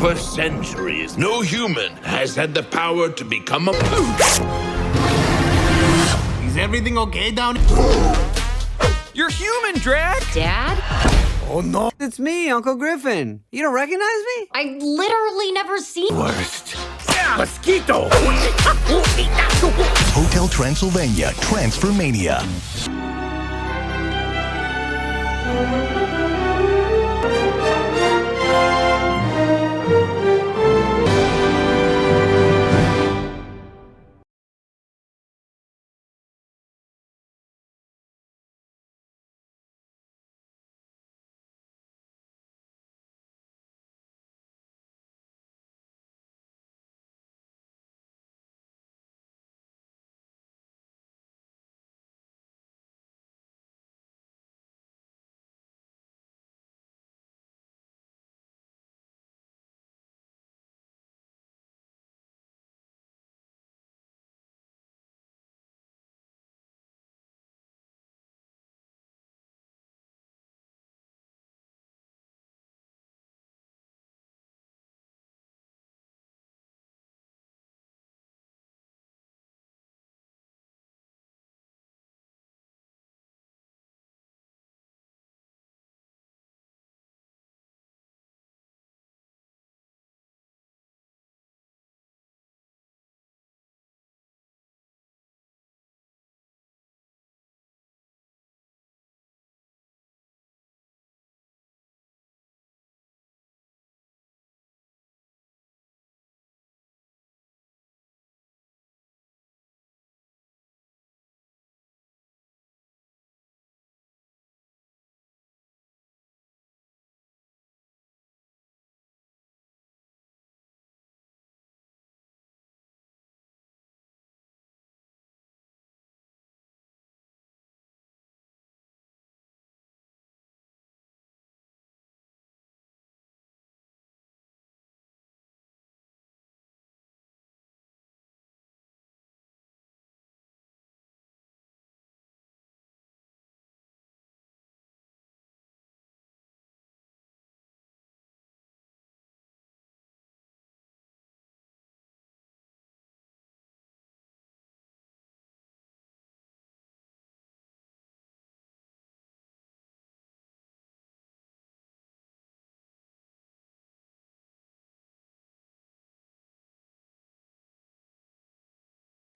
For centuries, no human has had the power to become a... Is everything okay down? You're human, Drac! Dad? Oh no! It's me, Uncle Griffin. You don't recognize me? I literally never seen. Worst. Mosquito! Hotel Transylvania, Transformania.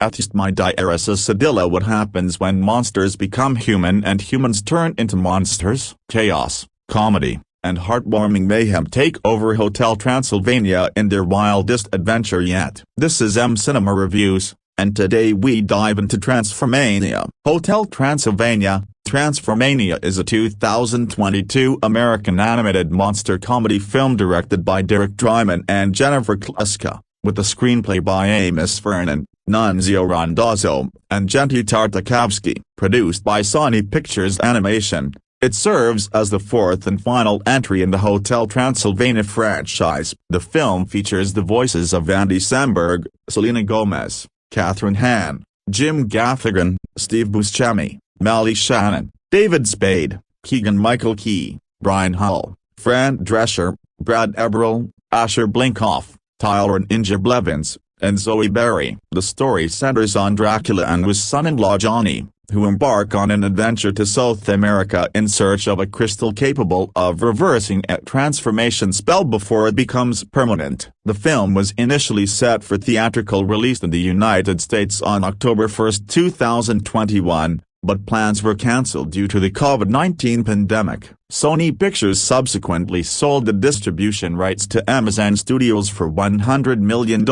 Atheist my diarrhea Sedilla. What happens when monsters become human and humans turn into monsters? Chaos, comedy, and heartwarming mayhem take over Hotel Transylvania in their wildest adventure yet. This is Cinema Reviews, and today we dive into Transformania. Hotel Transylvania. Transformania is a 2022 American animated monster comedy film directed by Drymon and Jennifer Kluska, with a screenplay by Amos Vernon, Nunzio Randazzo, and Genty Tartakovsky. Produced by Sony Pictures Animation, it serves as the fourth and final entry in the Hotel Transylvania franchise. The film features the voices of Andy Samberg, Selena Gomez, Catherine Hahn, Jim Gaffigan, Steve Buscemi, Molly Shannon, David Spade, Keegan-Michael Key, Brian Hull, Fran Drescher, Brad Eberl, Asher Blinkoff, Tyler Ninja Blevins, and Zoe Berry. The story centers on Dracula and his son-in-law Johnny, who embark on an adventure to South America in search of a crystal capable of reversing a transformation spell before it becomes permanent. The film was initially set for theatrical release in the United States on October 1, 2021, but plans were cancelled due to the COVID-19 pandemic. Sony Pictures subsequently sold the distribution rights to Amazon Studios for $100 million.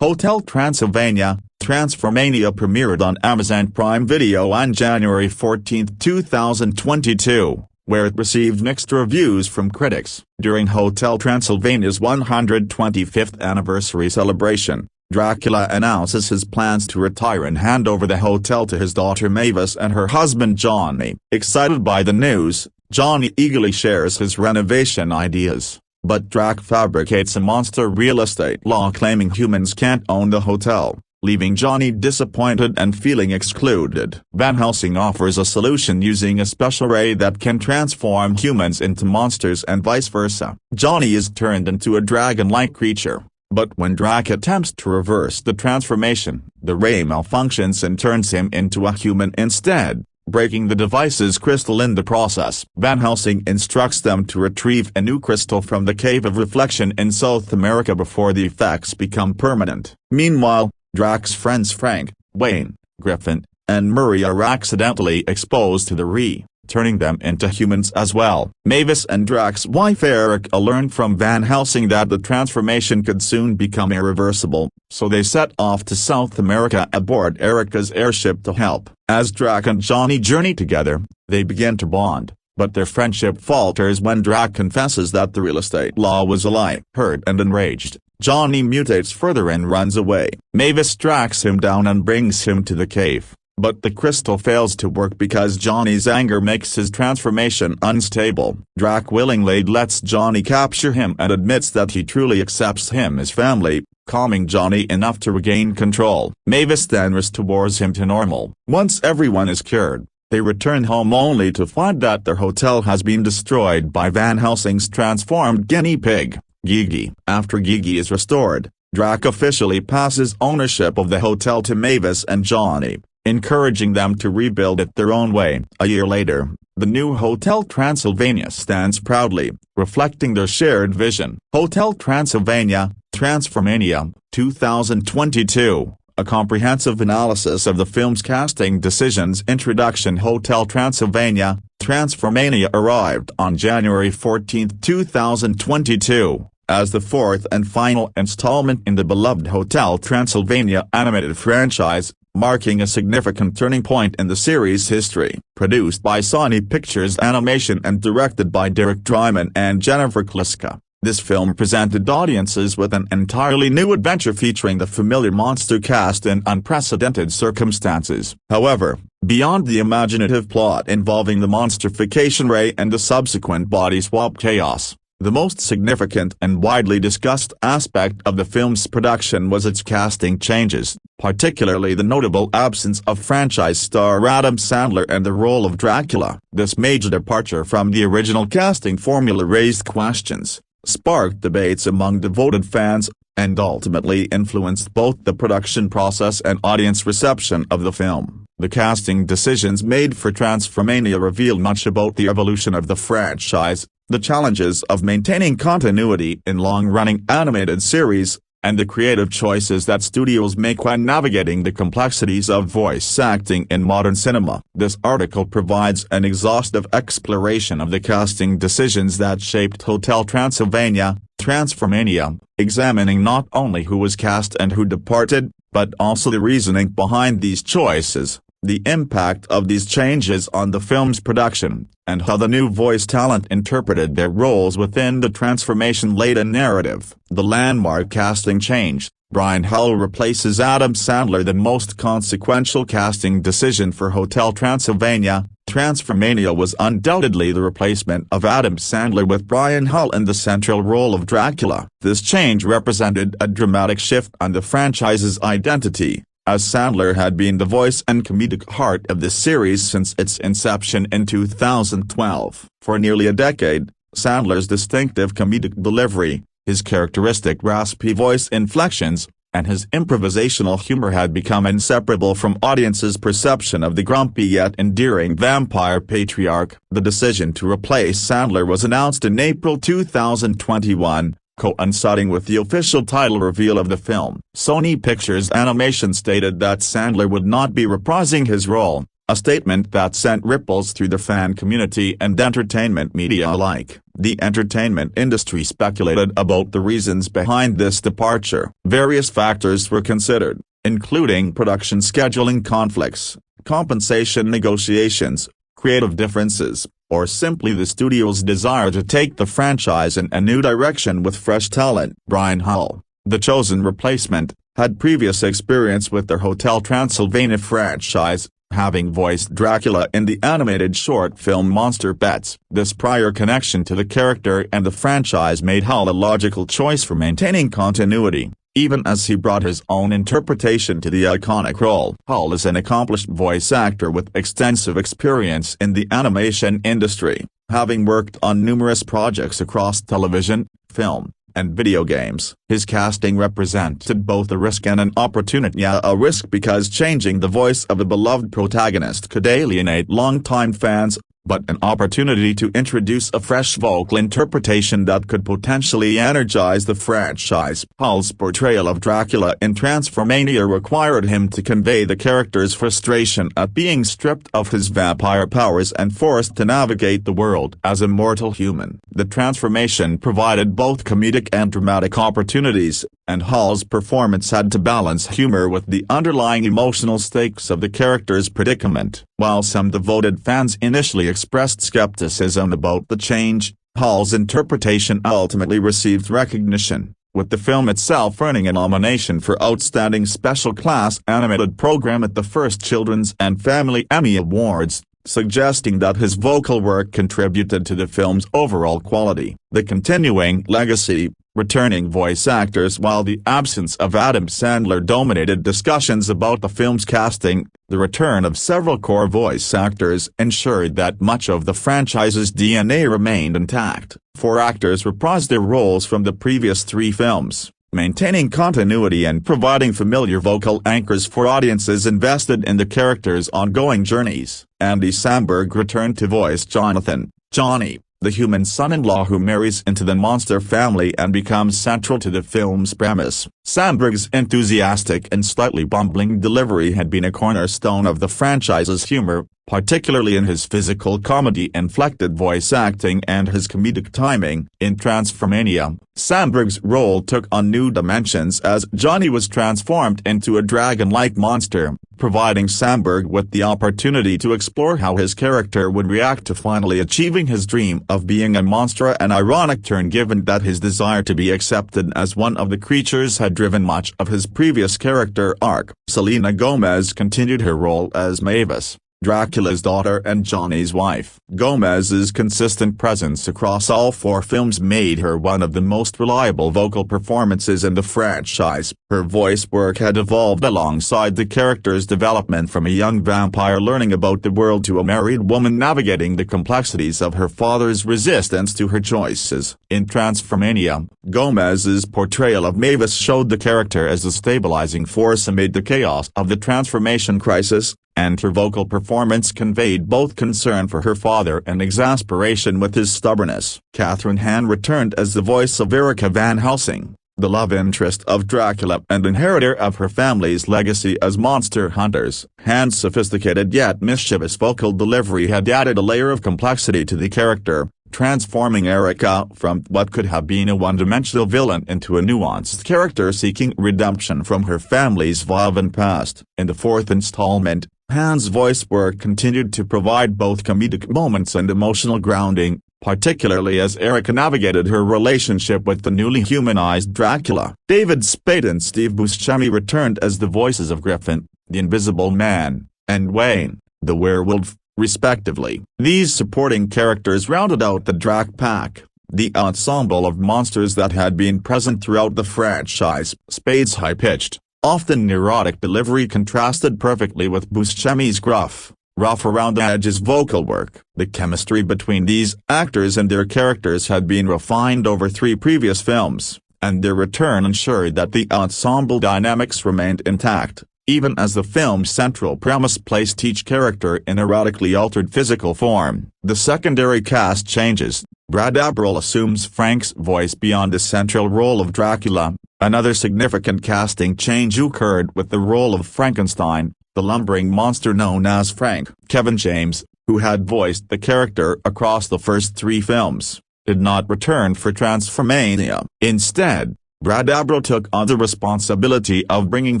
Hotel Transylvania, Transformania premiered on Amazon Prime Video on January 14, 2022, where it received mixed reviews from critics. During Hotel Transylvania's 125th anniversary celebration, Dracula announces his plans to retire and hand over the hotel to his daughter Mavis and her husband Johnny. Excited by the news, Johnny eagerly shares his renovation ideas, but Drac fabricates a monster real estate law claiming humans can't own the hotel. leaving Johnny disappointed and feeling excluded. Van Helsing offers a solution using a special ray that can transform humans into monsters and vice versa. Johnny is turned into a dragon-like creature, but when Drac attempts to reverse the transformation, the ray malfunctions and turns him into a human instead, breaking the device's crystal in the process. Van Helsing instructs them to retrieve a new crystal from the Cave of Reflection in South America before the effects become permanent. Meanwhile, Drac's friends Frank, Wayne, Griffin, and Murray are accidentally exposed to the ray, turning them into humans as well. Mavis and Drac's wife Erica learn from Van Helsing that the transformation could soon become irreversible, so they set off to South America aboard Erica's airship to help. As Drac and Johnny journey together, they begin to bond, but their friendship falters when Drac confesses that the real estate law was a lie. Hurt and enraged, Johnny mutates further and runs away. Mavis tracks him down and brings him to the cave, but the crystal fails to work because Johnny's anger makes his transformation unstable. Drac willingly lets Johnny capture him and admits that he truly accepts him as family, calming Johnny enough to regain control. Mavis then restores him to normal. Once everyone is cured, they return home only to find that their hotel has been destroyed by Van Helsing's transformed guinea pig, Gigi. After Gigi is restored, Drac officially passes ownership of the hotel to Mavis and Johnny, encouraging them to rebuild it their own way. A year later, the new Hotel Transylvania stands proudly, reflecting their shared vision. Hotel Transylvania, Transformania, 2022, a comprehensive analysis of the film's casting decisions. Introduction. Hotel Transylvania, Transformania arrived on January 14, 2022. As the fourth and final installment in the beloved Hotel Transylvania animated franchise, marking a significant turning point in the series' history. Produced by Sony Pictures Animation and directed by Drymon and Jennifer Kluska, this film presented audiences with an entirely new adventure featuring the familiar monster cast in unprecedented circumstances. However, beyond the imaginative plot involving the monstrification ray and the subsequent body swap chaos, the most significant and widely discussed aspect of the film's production was its casting changes, particularly the notable absence of franchise star Adam Sandler and the role of Dracula. This major departure from the original casting formula raised questions, sparked debates among devoted fans, and ultimately influenced both the production process and audience reception of the film. The casting decisions made for Transformania reveal much about the evolution of the franchise, the challenges of maintaining continuity in long-running animated series, and the creative choices that studios make when navigating the complexities of voice acting in modern cinema. This article provides an exhaustive exploration of the casting decisions that shaped Hotel Transylvania, Transformania, examining not only who was cast and who departed, but also the reasoning behind these choices, the impact of these changes on the film's production, and how the new voice talent interpreted their roles within the transformation-laden narrative. The landmark casting change, Brian Hull replaces Adam Sandler. The most consequential casting decision for Hotel Transylvania, Transformania was undoubtedly the replacement of Adam Sandler with Brian Hull in the central role of Dracula. This change represented a dramatic shift on the franchise's identity, as Sandler had been the voice and comedic heart of the series since its inception in 2012. For nearly a decade, Sandler's distinctive comedic delivery, his characteristic raspy voice inflections, and his improvisational humor had become inseparable from audiences' perception of the grumpy yet endearing vampire patriarch. The decision to replace Sandler was announced in April 2021, coinciding with the official title reveal of the film. Sony Pictures Animation stated that Sandler would not be reprising his role, a statement that sent ripples through the fan community and entertainment media alike. The entertainment industry speculated about the reasons behind this departure. Various factors were considered, including production scheduling conflicts, compensation negotiations, creative differences, or simply the studio's desire to take the franchise in a new direction with fresh talent. Brian Hull, the chosen replacement, had previous experience with the Hotel Transylvania franchise, having voiced Dracula in the animated short film Monster Pets. This prior connection to the character and the franchise made Hull a logical choice for maintaining continuity. even as he brought his own interpretation to the iconic role. Hall is an accomplished voice actor with extensive experience in the animation industry, having worked on numerous projects across television, film, and video games. His casting represented both a risk and an opportunity. A risk because changing the voice of a beloved protagonist could alienate longtime fans, but an opportunity to introduce a fresh vocal interpretation that could potentially energize the franchise. Hall's portrayal of Dracula in Transformania required him to convey the character's frustration at being stripped of his vampire powers and forced to navigate the world as a mortal human. The transformation provided both comedic and dramatic opportunities, and Hall's performance had to balance humor with the underlying emotional stakes of the character's predicament. While some devoted fans initially expressed skepticism about the change, Hall's interpretation ultimately received recognition, with the film itself earning a nomination for Outstanding Special Class Animated Program at the first Children's and Family Emmy Awards, suggesting that his vocal work contributed to the film's overall quality. The continuing legacy, returning voice actors. While the absence of Adam Sandler dominated discussions about the film's casting, the return of several core voice actors ensured that much of the franchise's DNA remained intact. 4 actors reprised their roles from the previous 3 films, maintaining continuity and providing familiar vocal anchors for audiences invested in the characters' ongoing journeys. Andy Samberg returned to voice Jonathan, Johnny, the human son-in-law who marries into the monster family and becomes central to the film's premise. Samberg's enthusiastic and slightly bumbling delivery had been a cornerstone of the franchise's humor, particularly in his physical comedy-inflected voice acting and his comedic timing. In Transformania, Samberg's role took on new dimensions as Johnny was transformed into a dragon-like monster, providing Samberg with the opportunity to explore how his character would react to finally achieving his dream of being a monster, an ironic turn given that his desire to be accepted as one of the creatures had driven much of his previous character arc. Selena Gomez continued her role as Mavis, Dracula's daughter and Johnny's wife. Gomez's consistent presence across all 4 films made her one of the most reliable vocal performances in the franchise. Her voice work had evolved alongside the character's development, from a young vampire learning about the world to a married woman navigating the complexities of her father's resistance to her choices. In Transformania, Gomez's portrayal of Mavis showed the character as a stabilizing force amid the chaos of the transformation crisis, and her vocal performance conveyed both concern for her father and exasperation with his stubbornness. Catherine Hahn returned as the voice of Erica Van Helsing, the love interest of Dracula and inheritor of her family's legacy as monster hunters. Hahn's sophisticated yet mischievous vocal delivery had added a layer of complexity to the character, transforming Erica from what could have been a one-dimensional villain into a nuanced character seeking redemption from her family's violent past. In the 4th installment, Hahn's voice work continued to provide both comedic moments and emotional grounding, particularly as Erica navigated her relationship with the newly humanized Dracula. David Spade and Steve Buscemi returned as the voices of Griffin, the Invisible Man, and Wayne, the werewolf, respectively. These supporting characters rounded out the Drac Pack, the ensemble of monsters that had been present throughout the franchise. Spade's high-pitched, often neurotic delivery contrasted perfectly with Buscemi's gruff, rough-around-the-edges vocal work. The chemistry between these actors and their characters had been refined over 3 previous films, and their return ensured that the ensemble dynamics remained intact, even as the film's central premise placed each character in a radically altered physical form. The secondary cast changes. Brad Abril assumes Frank's voice beyond the central role of Dracula. Another significant casting change occurred with the role of Frankenstein, the lumbering monster known as Frank. Kevin James, who had voiced the character across the first 3 films, did not return for Transformania. Instead, Brad Abril took on the responsibility of bringing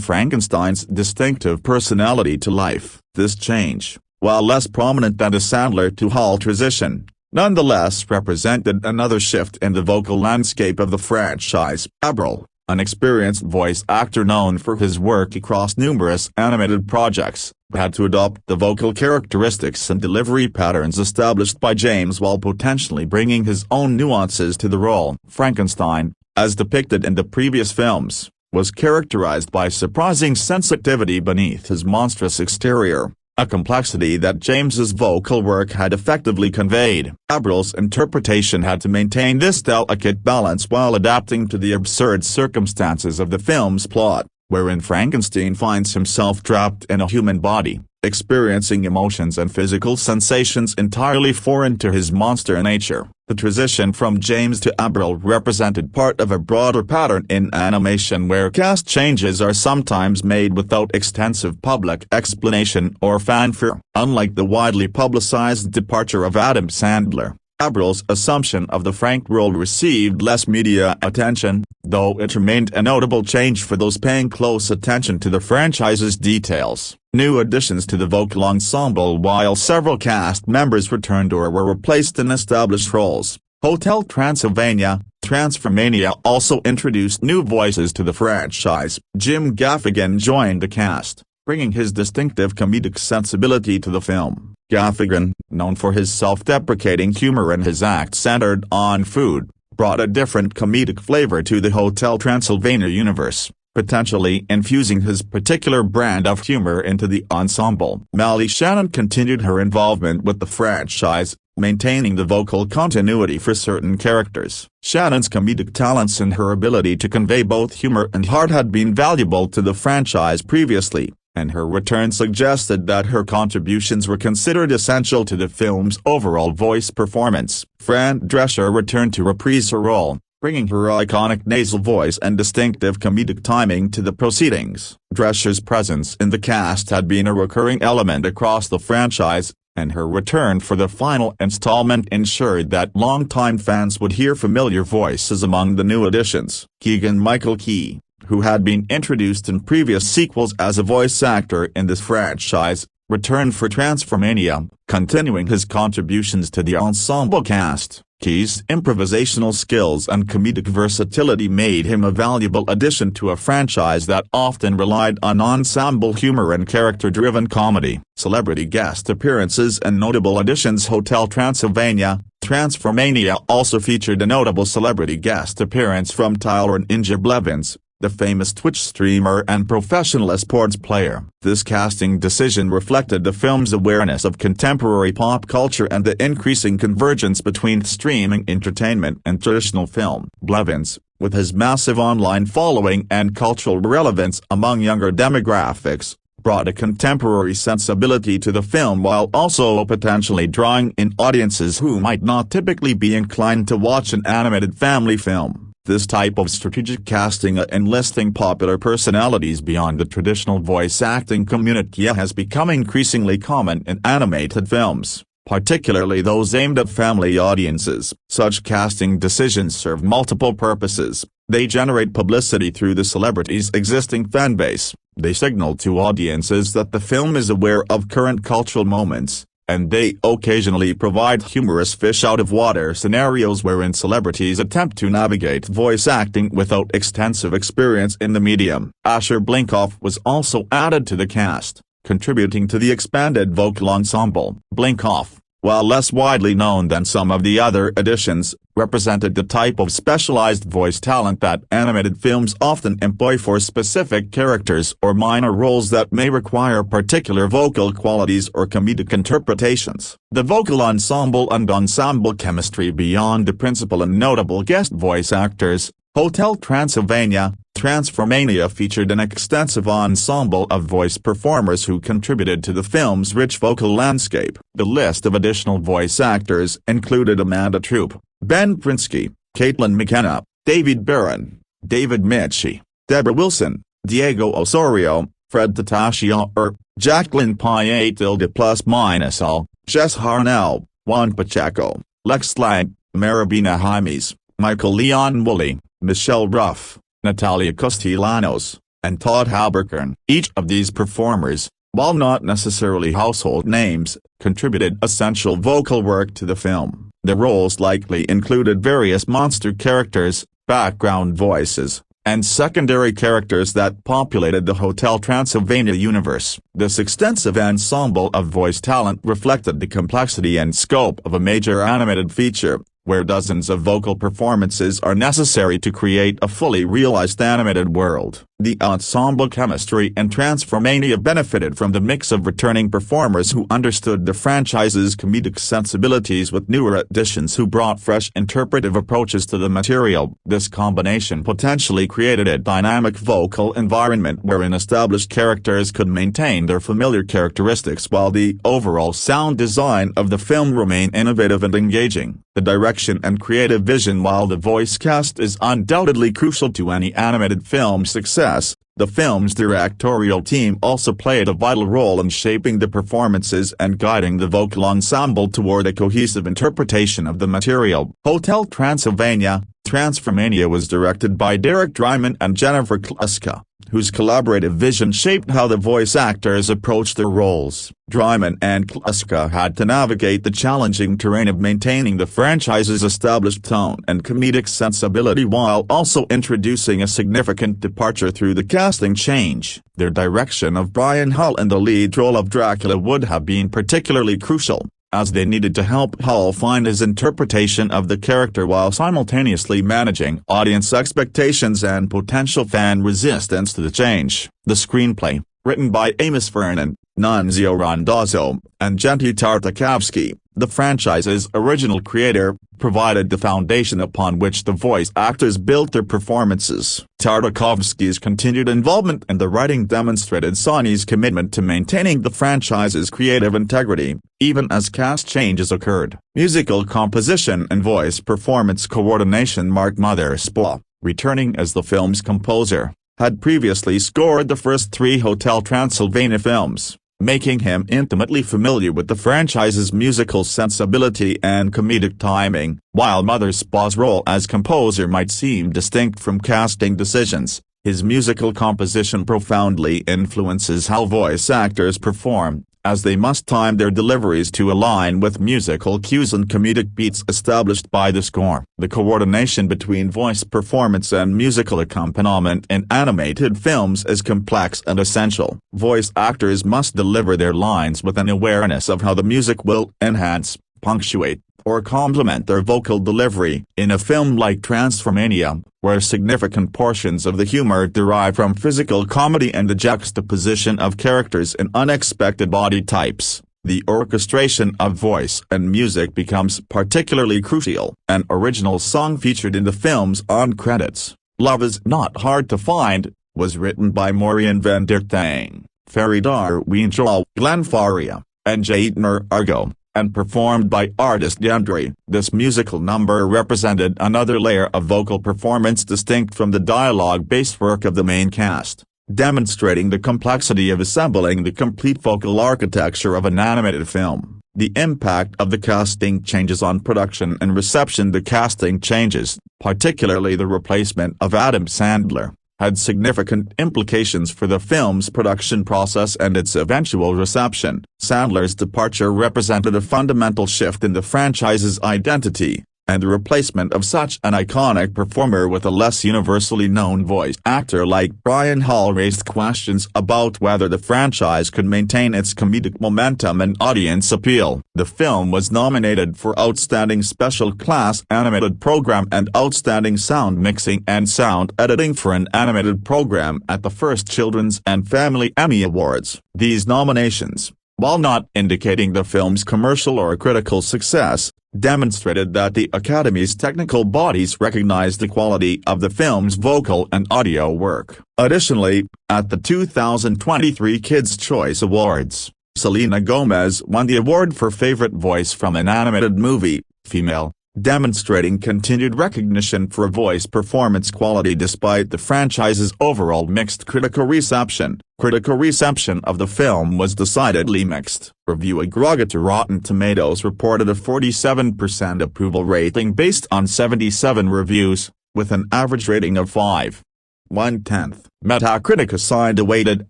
Frankenstein's distinctive personality to life. This change, while less prominent than the Sandler to Hall transition, nonetheless represented another shift in the vocal landscape of the franchise. Abril, an experienced voice actor known for his work across numerous animated projects, had to adopt the vocal characteristics and delivery patterns established by James while potentially bringing his own nuances to the role. Frankenstein, as depicted in the previous films, was characterized by surprising sensitivity beneath his monstrous exterior, a complexity that James's vocal work had effectively conveyed. Abrill's interpretation had to maintain this delicate balance while adapting to the absurd circumstances of the film's plot, wherein Frankenstein finds himself trapped in a human body, experiencing emotions and physical sensations entirely foreign to his monster nature. The transition from James to Abrill represented part of a broader pattern in animation where cast changes are sometimes made without extensive public explanation or fanfare. Unlike the widely publicized departure of Adam Sandler, Abrill's assumption of the Frank role received less media attention, though it remained a notable change for those paying close attention to the franchise's details. New additions to the vocal ensemble. While several cast members returned or were replaced in established roles, Hotel Transylvania, Transformania also introduced new voices to the franchise. Jim Gaffigan joined the cast, bringing his distinctive comedic sensibility to the film. Gaffigan, known for his self-deprecating humor and his act centered on food, brought a different comedic flavor to the Hotel Transylvania universe, potentially infusing his particular brand of humor into the ensemble. Molly Shannon continued her involvement with the franchise, maintaining the vocal continuity for certain characters. Shannon's comedic talents and her ability to convey both humor and heart had been valuable to the franchise previously, and her return suggested that her contributions were considered essential to the film's overall voice performance. Fran Drescher returned to reprise her role, bringing her iconic nasal voice and distinctive comedic timing to the proceedings. Drescher's presence in the cast had been a recurring element across the franchise, and her return for the final installment ensured that longtime fans would hear familiar voices among the new additions. Keegan-Michael Key, who had been introduced in previous sequels as a voice actor in this franchise, returned for Transformania, continuing his contributions to the ensemble cast. Key's improvisational skills and comedic versatility made him a valuable addition to a franchise that often relied on ensemble humor and character-driven comedy. Celebrity guest appearances and notable additions. Hotel Transylvania, Transformania also featured a notable celebrity guest appearance from Tyler Ninja Blevins, the famous Twitch streamer and professional sports player. This casting decision reflected the film's awareness of contemporary pop culture and the increasing convergence between streaming entertainment and traditional film. Blevins, with his massive online following and cultural relevance among younger demographics, brought a contemporary sensibility to the film while also potentially drawing in audiences who might not typically be inclined to watch an animated family film. This type of strategic casting enlisting popular personalities beyond the traditional voice acting community has become increasingly common in animated films, particularly those aimed at family audiences. Such casting decisions serve multiple purposes. They generate publicity through the celebrity's existing fanbase, they signal to audiences that the film is aware of current cultural moments, and they occasionally provide humorous fish-out-of-water scenarios wherein celebrities attempt to navigate voice acting without extensive experience in the medium. Asher Blinkoff was also added to the cast, contributing to the expanded vocal ensemble. Blinkoff, while less widely known than some of the other additions, represented the type of specialized voice talent that animated films often employ for specific characters or minor roles that may require particular vocal qualities or comedic interpretations. The vocal ensemble and ensemble chemistry beyond the principal and notable guest voice actors. Hotel Transylvania, Transformania featured an extensive ensemble of voice performers who contributed to the film's rich vocal landscape. The list of additional voice actors included Amanda Troop, Ben Prinsky, Caitlin McKenna, David Barron, David Mitchie, Deborah Wilson, Diego Osorio, Fred Tatasciore, Jacqueline Payetilde+- Jess Harnell, Juan Pacheco, Lex Lang, Marabina Jaimes, Michael Leon Woolley, Michelle Ruff, Natalia Castellanos, and Todd Halberkern. Each of these performers, while not necessarily household names, contributed essential vocal work to the film. The roles likely included various monster characters, background voices, and secondary characters that populated the Hotel Transylvania universe. This extensive ensemble of voice talent reflected the complexity and scope of a major animated feature, where dozens of vocal performances are necessary to create a fully realized animated world. The ensemble chemistry in Transformania benefited from the mix of returning performers who understood the franchise's comedic sensibilities with newer additions who brought fresh interpretive approaches to the material. This combination potentially created a dynamic vocal environment wherein established characters could maintain their familiar characteristics while the overall sound design of the film remained innovative and engaging. The direction and creative vision. While the voice cast is undoubtedly crucial to any animated film's success, the film's directorial team also played a vital role in shaping the performances and guiding the vocal ensemble toward a cohesive interpretation of the material. Hotel Transylvania, Transformania was directed by Drymon and Kluska, whose collaborative vision shaped how the voice actors approached their roles. Drymon and Kluska had to navigate the challenging terrain of maintaining the franchise's established tone and comedic sensibility while also introducing a significant departure through the casting change. Their direction of Brian Hull in the lead role of Dracula would have been particularly crucial, as they needed to help Hull find his interpretation of the character while simultaneously managing audience expectations and potential fan resistance to the change. The screenplay, written by Amos Vernon, Nunzio Randazzo, and Genty Tartakovsky, the franchise's original creator, provided the foundation upon which the voice actors built their performances. Tartakovsky's continued involvement in the writing demonstrated Sony's commitment to maintaining the franchise's creative integrity, even as cast changes occurred. Musical composition and voice performance coordination. Mark Mothersbaugh, returning as the film's composer, had previously scored the first 3 Hotel Transylvania films, making him intimately familiar with the franchise's musical sensibility and comedic timing. While Mothersbaugh's role as composer might seem distinct from casting decisions, his musical composition profoundly influences how voice actors perform, as they must time their deliveries to align with musical cues and comedic beats established by the score. The coordination between voice performance and musical accompaniment in animated films is complex and essential. Voice actors must deliver their lines with an awareness of how the music will enhance, punctuate, or complement their vocal delivery. In a film like Transformania, where significant portions of the humor derive from physical comedy and the juxtaposition of characters in unexpected body types, the orchestration of voice and music becomes particularly crucial. An original song featured in the film's on-credits, "Love Is Not Hard to Find," was written by Maureen van der Thang, Faridar Wienjoel, Glenn Faria, and Jaytner Argo, and performed by artist Yandri. This musical number represented another layer of vocal performance distinct from the dialogue-based work of the main cast, demonstrating the complexity of assembling the complete vocal architecture of an animated film. The impact of the casting changes on production and reception. The casting changes, particularly the replacement of Adam Sandler, had significant implications for the film's production process and its eventual reception. Sandler's departure represented a fundamental shift in the franchise's identity, and the replacement of such an iconic performer with a less universally known voice actor like Brian Hull raised questions about whether the franchise could maintain its comedic momentum and audience appeal. The film was nominated for Outstanding Special Class Animated Program and Outstanding Sound Mixing and Sound Editing for an Animated Program at the first Children's and Family Emmy Awards. These nominations, while not indicating the film's commercial or critical success, demonstrated that the Academy's technical bodies recognized the quality of the film's vocal and audio work. Additionally, at the 2023 Kids' Choice Awards, Selena Gomez won the award for Favorite Voice from an Animated Movie, Female, demonstrating continued recognition for voice performance quality despite the franchise's overall mixed critical reception. Critical reception of the film was decidedly mixed. Review aggregate Rotten Tomatoes reported a 47% approval rating based on 77 reviews, with an average rating of 5.1. Metacritic assigned a weighted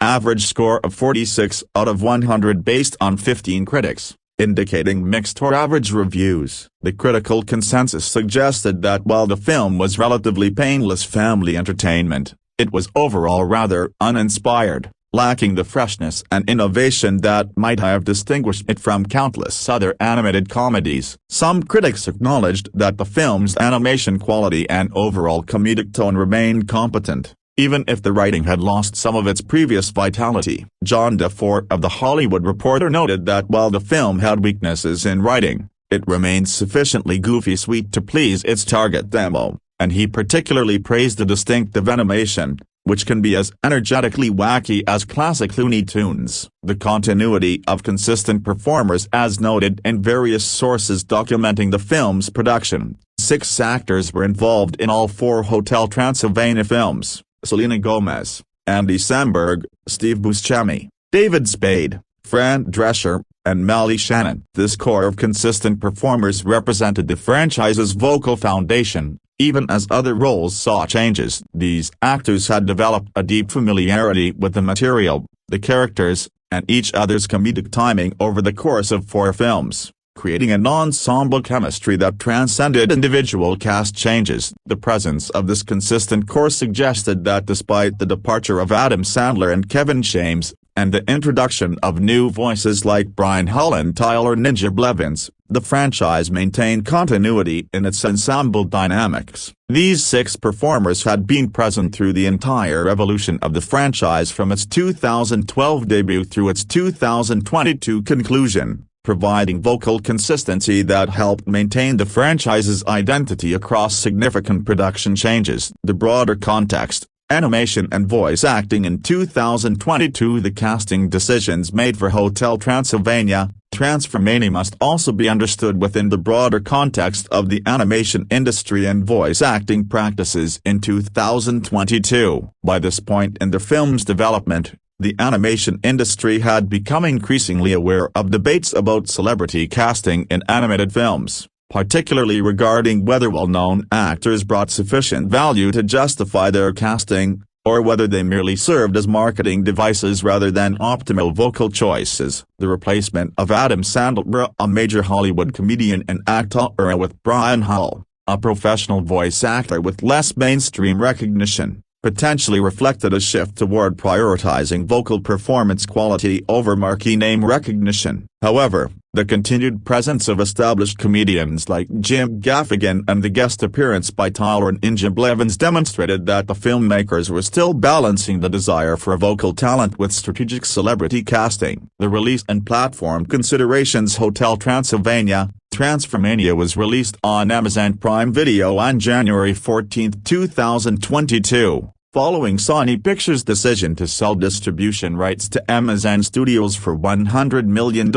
average score of 46 out of 100 based on 15 critics, indicating mixed or average reviews. The critical consensus suggested that while the film was relatively painless family entertainment, it was overall rather uninspired. lacking the freshness and innovation that might have distinguished it from countless other animated comedies. Some critics acknowledged that the film's animation quality and overall comedic tone remained competent, even if the writing had lost some of its previous vitality. John DeFore of The Hollywood Reporter noted that while the film had weaknesses in writing, it remained sufficiently goofy sweet to please its target demo, and he particularly praised the distinctive animation, which can be as energetically wacky as classic Looney Tunes. The continuity of consistent performers as noted in various sources documenting the film's production. 6 actors were involved in all 4 Hotel Transylvania films: Selena Gomez, Andy Samberg, Steve Buscemi, David Spade, Fran Drescher, and Molly Shannon. This core of consistent performers represented the franchise's vocal foundation, even as other roles saw changes. These actors had developed a deep familiarity with the material, the characters, and each other's comedic timing over the course of 4 films, creating an ensemble chemistry that transcended individual cast changes. The presence of this consistent core suggested that despite the departure of Adam Sandler and Kevin James, and the introduction of new voices like Brian Hull and Tyler Ninja Blevins, the franchise maintained continuity in its ensemble dynamics. These 6 performers had been present through the entire evolution of the franchise from its 2012 debut through its 2022 conclusion, providing vocal consistency that helped maintain the franchise's identity across significant production changes. The broader context, animation and voice acting in 2022. The casting decisions made for Hotel Transylvania, Transformania must also be understood within the broader context of the animation industry and voice acting practices in 2022. By this point in the film's development, the animation industry had become increasingly aware of debates about celebrity casting in animated films, particularly regarding whether well-known actors brought sufficient value to justify their casting, or whether they merely served as marketing devices rather than optimal vocal choices. The replacement of Adam Sandler, a major Hollywood comedian and actor, with Brian Hull, a professional voice actor with less mainstream recognition, potentially reflected a shift toward prioritizing vocal performance quality over marquee name recognition. However, the continued presence of established comedians like Jim Gaffigan and the guest appearance by Tyler Ninja Blevins demonstrated that the filmmakers were still balancing the desire for vocal talent with strategic celebrity casting. The release and platform considerations. Hotel Transylvania, Transformania was released on Amazon Prime Video on January 14, 2022. Following Sony Pictures' decision to sell distribution rights to Amazon Studios for $100 million,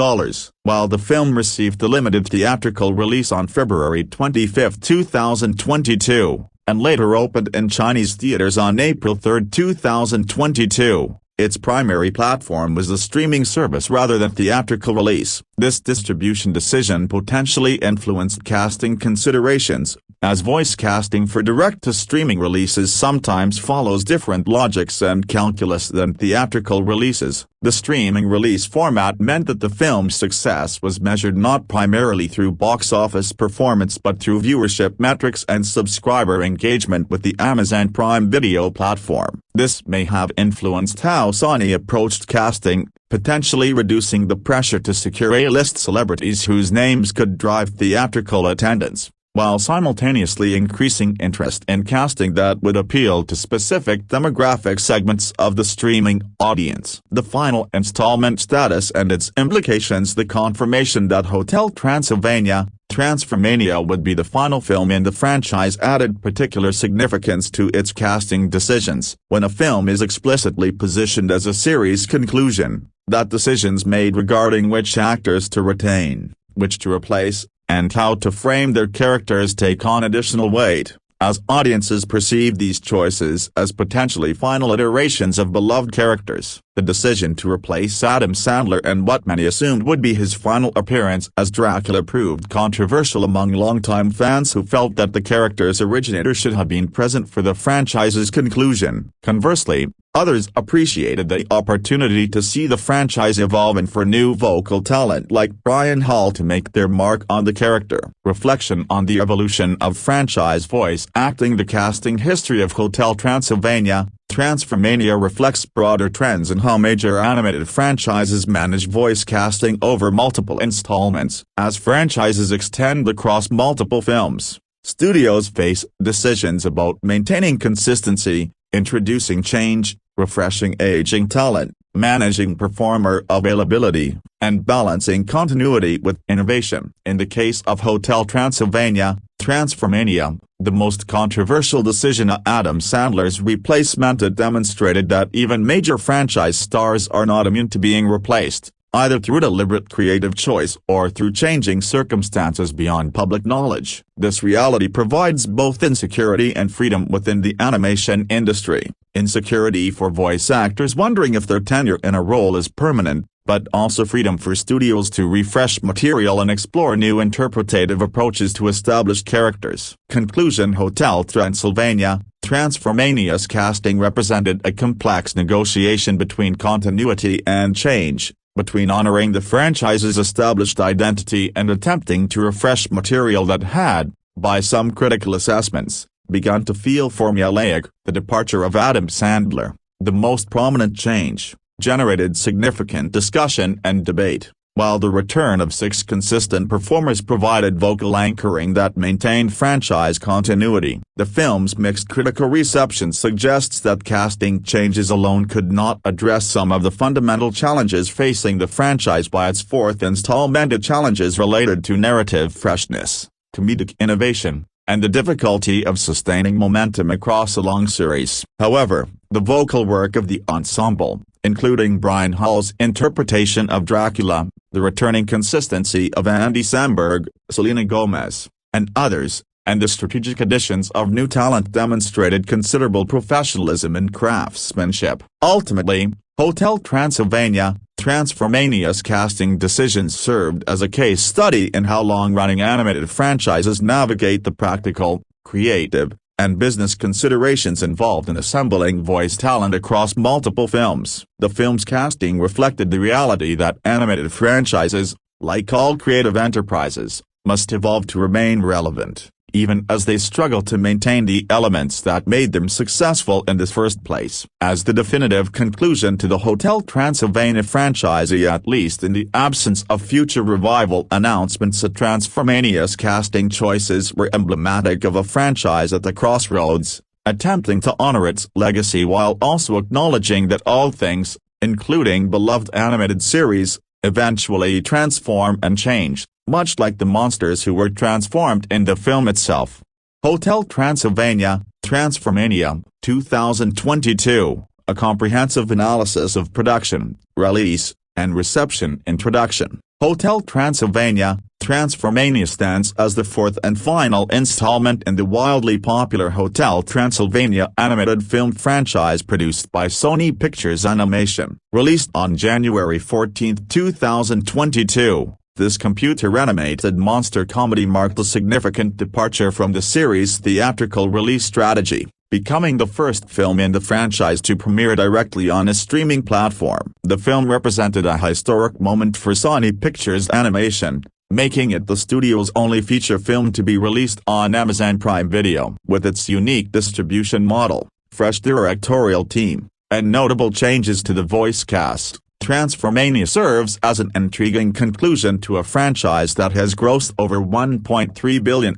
while the film received a limited theatrical release on February 25, 2022, and later opened in Chinese theaters on April 3, 2022. Its primary platform was the streaming service rather than theatrical release. This distribution decision potentially influenced casting considerations, as voice casting for direct-to-streaming releases sometimes follows different logics and calculus than theatrical releases. The streaming release format meant that the film's success was measured not primarily through box office performance but through viewership metrics and subscriber engagement with the Amazon Prime Video platform. This may have influenced how Sony approached casting, potentially reducing the pressure to secure A-list celebrities whose names could drive theatrical attendance, while simultaneously increasing interest in casting that would appeal to specific demographic segments of the streaming audience. The final installment status and its implications. The confirmation that Hotel Transylvania, Transformania would be the final film in the franchise added particular significance to its casting decisions. When a film is explicitly positioned as a series conclusion, that decisions made regarding which actors to retain, which to replace, and how to frame their characters take on additional weight, as audiences perceive these choices as potentially final iterations of beloved characters. The decision to replace Adam Sandler and what many assumed would be his final appearance as Dracula proved controversial among longtime fans who felt that the character's originator should have been present for the franchise's conclusion. Conversely, others appreciated the opportunity to see the franchise evolve and for new vocal talent like Brian Hull to make their mark on the character. Reflection on the evolution of franchise voice acting. The casting history of Hotel Transylvania, Transformania reflects broader trends in how major animated franchises manage voice casting over multiple installments. As franchises extend across multiple films, studios face decisions about maintaining consistency, introducing change, refreshing aging talent, managing performer availability, and balancing continuity with innovation. In the case of Hotel Transylvania, Transformania, the most controversial decision, Adam Sandler's replacement, demonstrated that even major franchise stars are not immune to being replaced, either through deliberate creative choice or through changing circumstances beyond public knowledge. This reality provides both insecurity and freedom within the animation industry. Insecurity for voice actors wondering if their tenure in a role is permanent, but also freedom for studios to refresh material and explore new interpretative approaches to established characters. Conclusion: Hotel Transylvania, Transformania's casting represented a complex negotiation between continuity and change, between honoring the franchise's established identity and attempting to refresh material that had, by some critical assessments, begun to feel formulaic. The departure of Adam Sandler, the most prominent change, generated significant discussion and debate, while the return of 6 consistent performers provided vocal anchoring that maintained franchise continuity. The film's mixed critical reception suggests that casting changes alone could not address some of the fundamental challenges facing the franchise by its 4th installment. Challenges related to narrative freshness, comedic innovation, and the difficulty of sustaining momentum across a long series. However, the vocal work of the ensemble, including Brian Hall's interpretation of Dracula, the returning consistency of Andy Samberg, Selena Gomez, and others, and the strategic additions of new talent demonstrated considerable professionalism and craftsmanship. Ultimately, Hotel Transylvania, Transformania's casting decisions served as a case study in how long-running animated franchises navigate the practical, creative, and business considerations involved in assembling voice talent across multiple films. The film's casting reflected the reality that animated franchises, like all creative enterprises, must evolve to remain relevant, even as they struggle to maintain the elements that made them successful in the first place. As the definitive conclusion to the Hotel Transylvania franchise, at least in the absence of future revival announcements, Transformania's casting choices were emblematic of a franchise at the crossroads, attempting to honor its legacy while also acknowledging that all things, including beloved animated series, eventually transform and change, much like the monsters who were transformed in the film itself. Hotel Transylvania, Transformania, 2022, a comprehensive analysis of production, release, and reception. Introduction. Hotel Transylvania, Transformania stands as the 4th and final installment in the wildly popular Hotel Transylvania animated film franchise produced by Sony Pictures Animation. Released on January 14, 2022, this computer-animated monster comedy marked a significant departure from the series' theatrical release strategy, becoming the first film in the franchise to premiere directly on a streaming platform. The film represented a historic moment for Sony Pictures Animation, making it the studio's only feature film to be released on Amazon Prime Video. With its unique distribution model, fresh directorial team, and notable changes to the voice cast, Transformania serves as an intriguing conclusion to a franchise that has grossed over $1.3 billion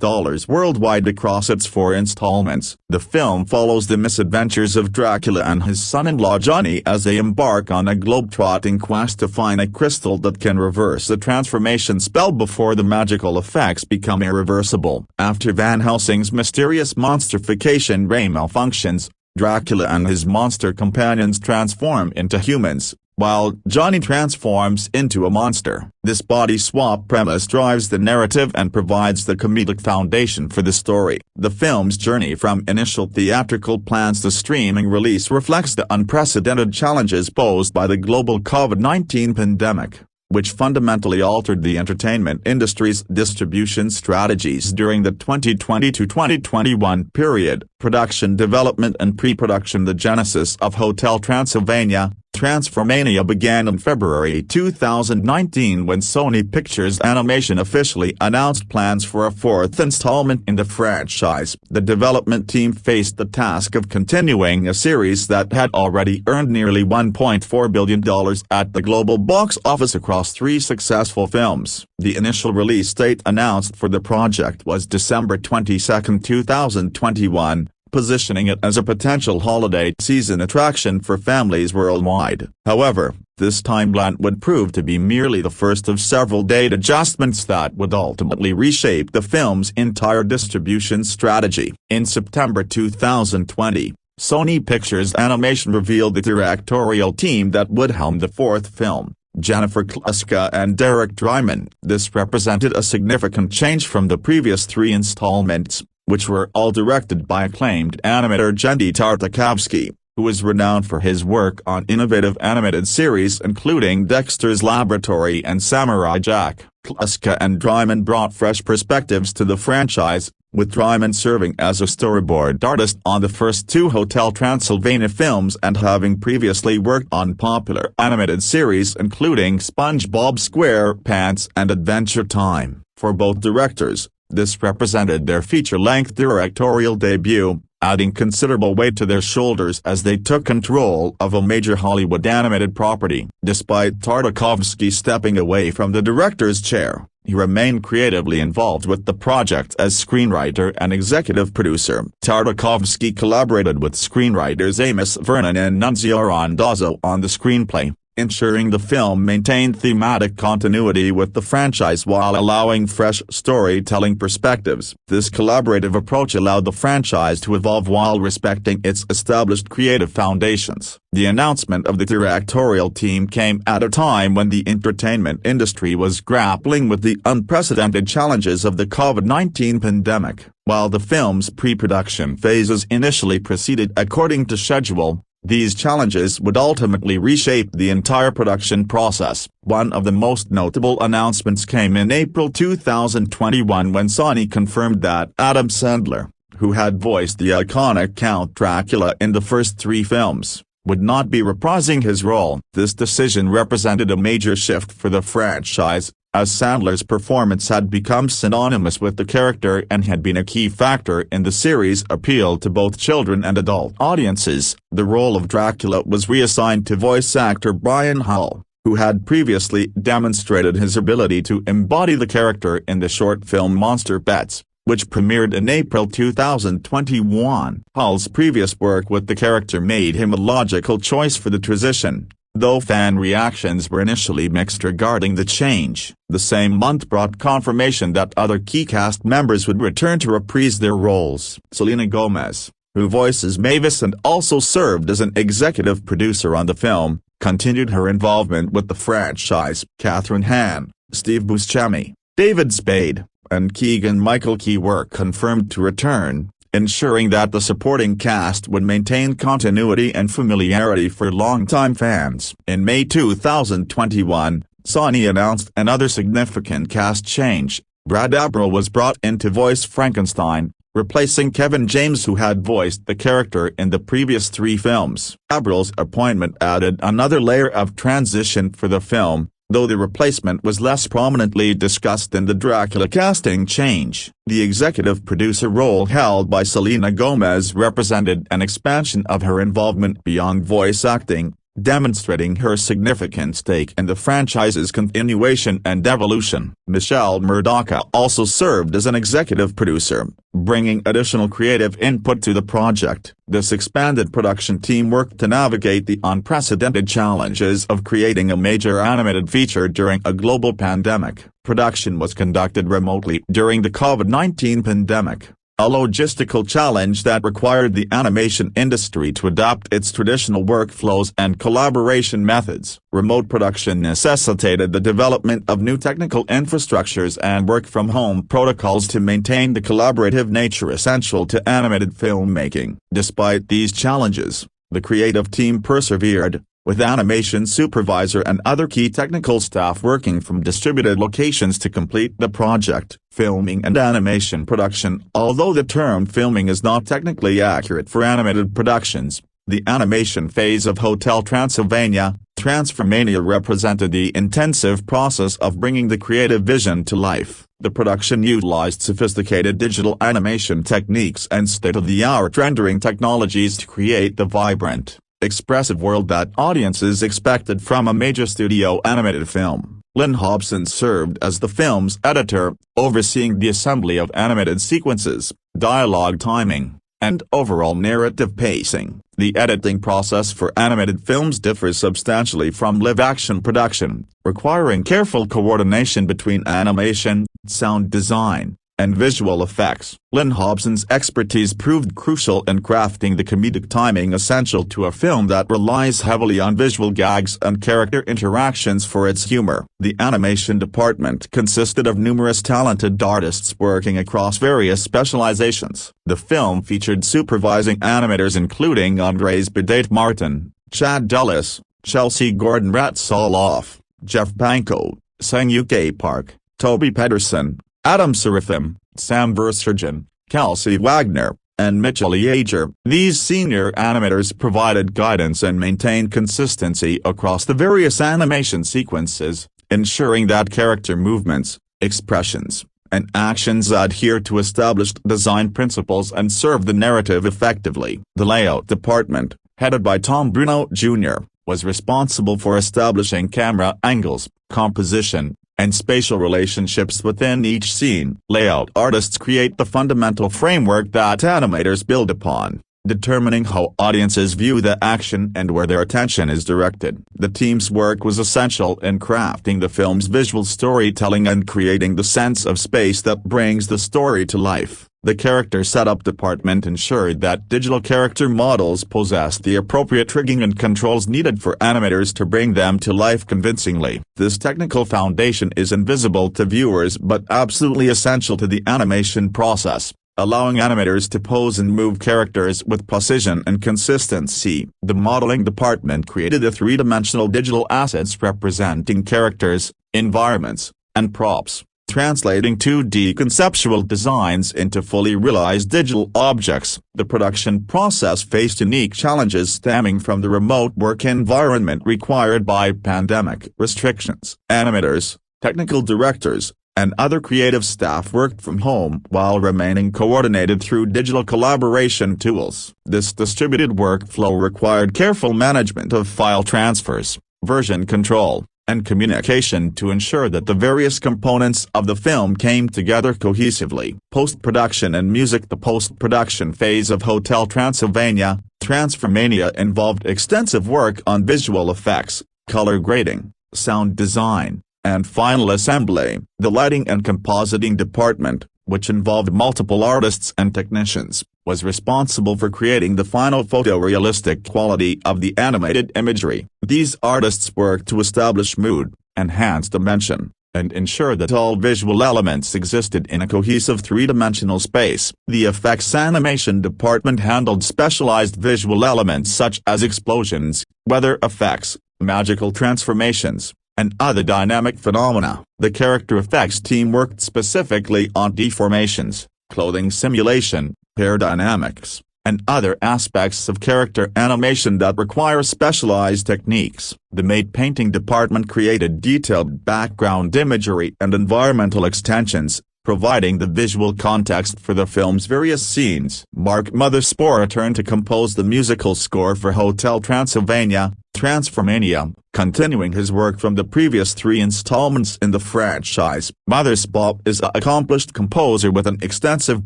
worldwide across its 4 installments. The film follows the misadventures of Dracula and his son-in-law Johnny as they embark on a globe-trotting quest to find a crystal that can reverse the transformation spell before the magical effects become irreversible. After Van Helsing's mysterious monsterification ray malfunctions, Dracula and his monster companions transform into humans, while Johnny transforms into a monster. This body swap premise drives the narrative and provides the comedic foundation for the story. The film's journey from initial theatrical plans to streaming release reflects the unprecedented challenges posed by the global COVID-19 pandemic, which fundamentally altered the entertainment industry's distribution strategies during the 2020 to 2021 period. Production, development and pre-production. The genesis of Hotel Transylvania, Transformania began in February 2019 when Sony Pictures Animation officially announced plans for a fourth installment in the franchise. The development team faced the task of continuing a series that had already earned nearly $1.4 billion at the global box office across 3 successful films. The initial release date announced for the project was December 22, 2021. Positioning it as a potential holiday season attraction for families worldwide. However, this timeline would prove to be merely the first of several date adjustments that would ultimately reshape the film's entire distribution strategy. In September 2020, Sony Pictures Animation revealed the directorial team that would helm the fourth film, Jennifer Kluska and Drymon. This represented a significant change from the previous 3 installments, which were all directed by acclaimed animator Genndy Tartakovsky, who is renowned for his work on innovative animated series including Dexter's Laboratory and Samurai Jack. Kluska and Drymon brought fresh perspectives to the franchise, with Drymon serving as a storyboard artist on the first 2 Hotel Transylvania films and having previously worked on popular animated series including SpongeBob SquarePants and Adventure Time. For both directors, this represented their feature-length directorial debut, adding considerable weight to their shoulders as they took control of a major Hollywood animated property. Despite Tartakovsky stepping away from the director's chair, he remained creatively involved with the project as screenwriter and executive producer. Tartakovsky collaborated with screenwriters Amos Vernon and Nunzio Randazzo on the screenplay, ensuring the film maintained thematic continuity with the franchise while allowing fresh storytelling perspectives. This collaborative approach allowed the franchise to evolve while respecting its established creative foundations. The announcement of the directorial team came at a time when the entertainment industry was grappling with the unprecedented challenges of the COVID-19 pandemic. While the film's pre-production phases initially proceeded according to schedule, these challenges would ultimately reshape the entire production process. One of the most notable announcements came in April 2021 when Sony confirmed that Adam Sandler, who had voiced the iconic Count Dracula in the first 3 films, would not be reprising his role. This decision represented a major shift for the franchise, as Sandler's performance had become synonymous with the character and had been a key factor in the series' appeal to both children and adult audiences. The role of Dracula was reassigned to voice actor Brian Hull, who had previously demonstrated his ability to embody the character in the short film Monster Pets, which premiered in April 2021. Hull's previous work with the character made him a logical choice for the transition, though fan reactions were initially mixed regarding the change. The same month brought confirmation that other key cast members would return to reprise their roles. Selena Gomez, who voices Mavis and also served as an executive producer on the film, continued her involvement with the franchise. Catherine Hahn, Steve Buscemi, David Spade, and Keegan-Michael Key were confirmed to return, ensuring that the supporting cast would maintain continuity and familiarity for longtime fans. In May 2021, Sony announced another significant cast change. Brad Abril was brought in to voice Frankenstein, replacing Kevin James, who had voiced the character in the previous 3 films. Abril's appointment added another layer of transition for the film, though the replacement was less prominently discussed in the Dracula casting change. The executive producer role held by Selena Gomez represented an expansion of her involvement beyond voice acting, demonstrating her significant stake in the franchise's continuation and evolution. Michelle Murdock also served as an executive producer, bringing additional creative input to the project. This expanded production team worked to navigate the unprecedented challenges of creating a major animated feature during a global pandemic. Production was conducted remotely during the COVID-19 pandemic, a logistical challenge that required the animation industry to adapt its traditional workflows and collaboration methods. Remote production necessitated the development of new technical infrastructures and work-from-home protocols to maintain the collaborative nature essential to animated filmmaking. Despite these challenges, the creative team persevered, with animation supervisor and other key technical staff working from distributed locations to complete the project. Filming and animation production. Although the term filming is not technically accurate for animated productions, The animation phase of Hotel Transylvania, Transformania represented the intensive process of bringing the creative vision to life. The production utilized sophisticated digital animation techniques and state-of-the-art rendering technologies to create the vibrant, expressive world that audiences expected from a major studio animated film. Lynn Hobson served as the film's editor, overseeing the assembly of animated sequences, dialogue timing, and overall narrative pacing. The editing process for animated films differs substantially from live-action production, requiring careful coordination between animation, sound design, and visual effects. Lynn Hobson's expertise proved crucial in crafting the comedic timing essential to a film that relies heavily on visual gags and character interactions for its humor. The animation department consisted of numerous talented artists working across various specializations. The film featured supervising animators including Andres Bedate Martin, Chad Dulles, Chelsea Gordon-Ratsoloff, Jeff Pankow, Sang-Uk Park, Toby Pedersen, Adam Seraphim, Sam Versurgeon, Kelsey Wagner, and Mitchell Yeager. These senior animators provided guidance and maintained consistency across the various animation sequences, ensuring that character movements, expressions, and actions adhere to established design principles and serve the narrative effectively. The layout department, headed by Tom Bruno Jr., was responsible for establishing camera angles, composition, and spatial relationships within each scene. Layout artists create the fundamental framework that animators build upon, determining how audiences view the action and where their attention is directed. The team's work was essential in crafting the film's visual storytelling and creating the sense of space that brings the story to life. The character setup department ensured that digital character models possessed the appropriate rigging and controls needed for animators to bring them to life convincingly. This technical foundation is invisible to viewers but absolutely essential to the animation process, allowing animators to pose and move characters with precision and consistency. The modeling department created a three-dimensional digital assets representing characters, environments, and props, translating 2D conceptual designs into fully realized digital objects. The production process faced unique challenges stemming from the remote work environment required by pandemic restrictions. Animators, technical directors, and other creative staff worked from home while remaining coordinated through digital collaboration tools. This distributed workflow required careful management of file transfers, version control, and communication to ensure that the various components of the film came together cohesively. Post-production and music. The post-production phase of Hotel Transylvania, Transformania involved extensive work on visual effects, color grading, sound design, and final assembly. The lighting and compositing department, which involved multiple artists and technicians, was responsible for creating the final photorealistic quality of the animated imagery. These artists worked to establish mood, enhance dimension, and ensure that all visual elements existed in a cohesive three-dimensional space. The effects animation department handled specialized visual elements such as explosions, weather effects, magical transformations, and other dynamic phenomena. The character effects team worked specifically on deformations, clothing simulation, pair dynamics, and other aspects of character animation that require specialized techniques. The matte painting department created detailed background imagery and environmental extensions, providing the visual context for the film's various scenes. Mark Mothersbaugh returned to compose the musical score for Hotel Transylvania, Transformania, continuing his work from the previous three installments in the franchise. Mothersbaugh is an accomplished composer with an extensive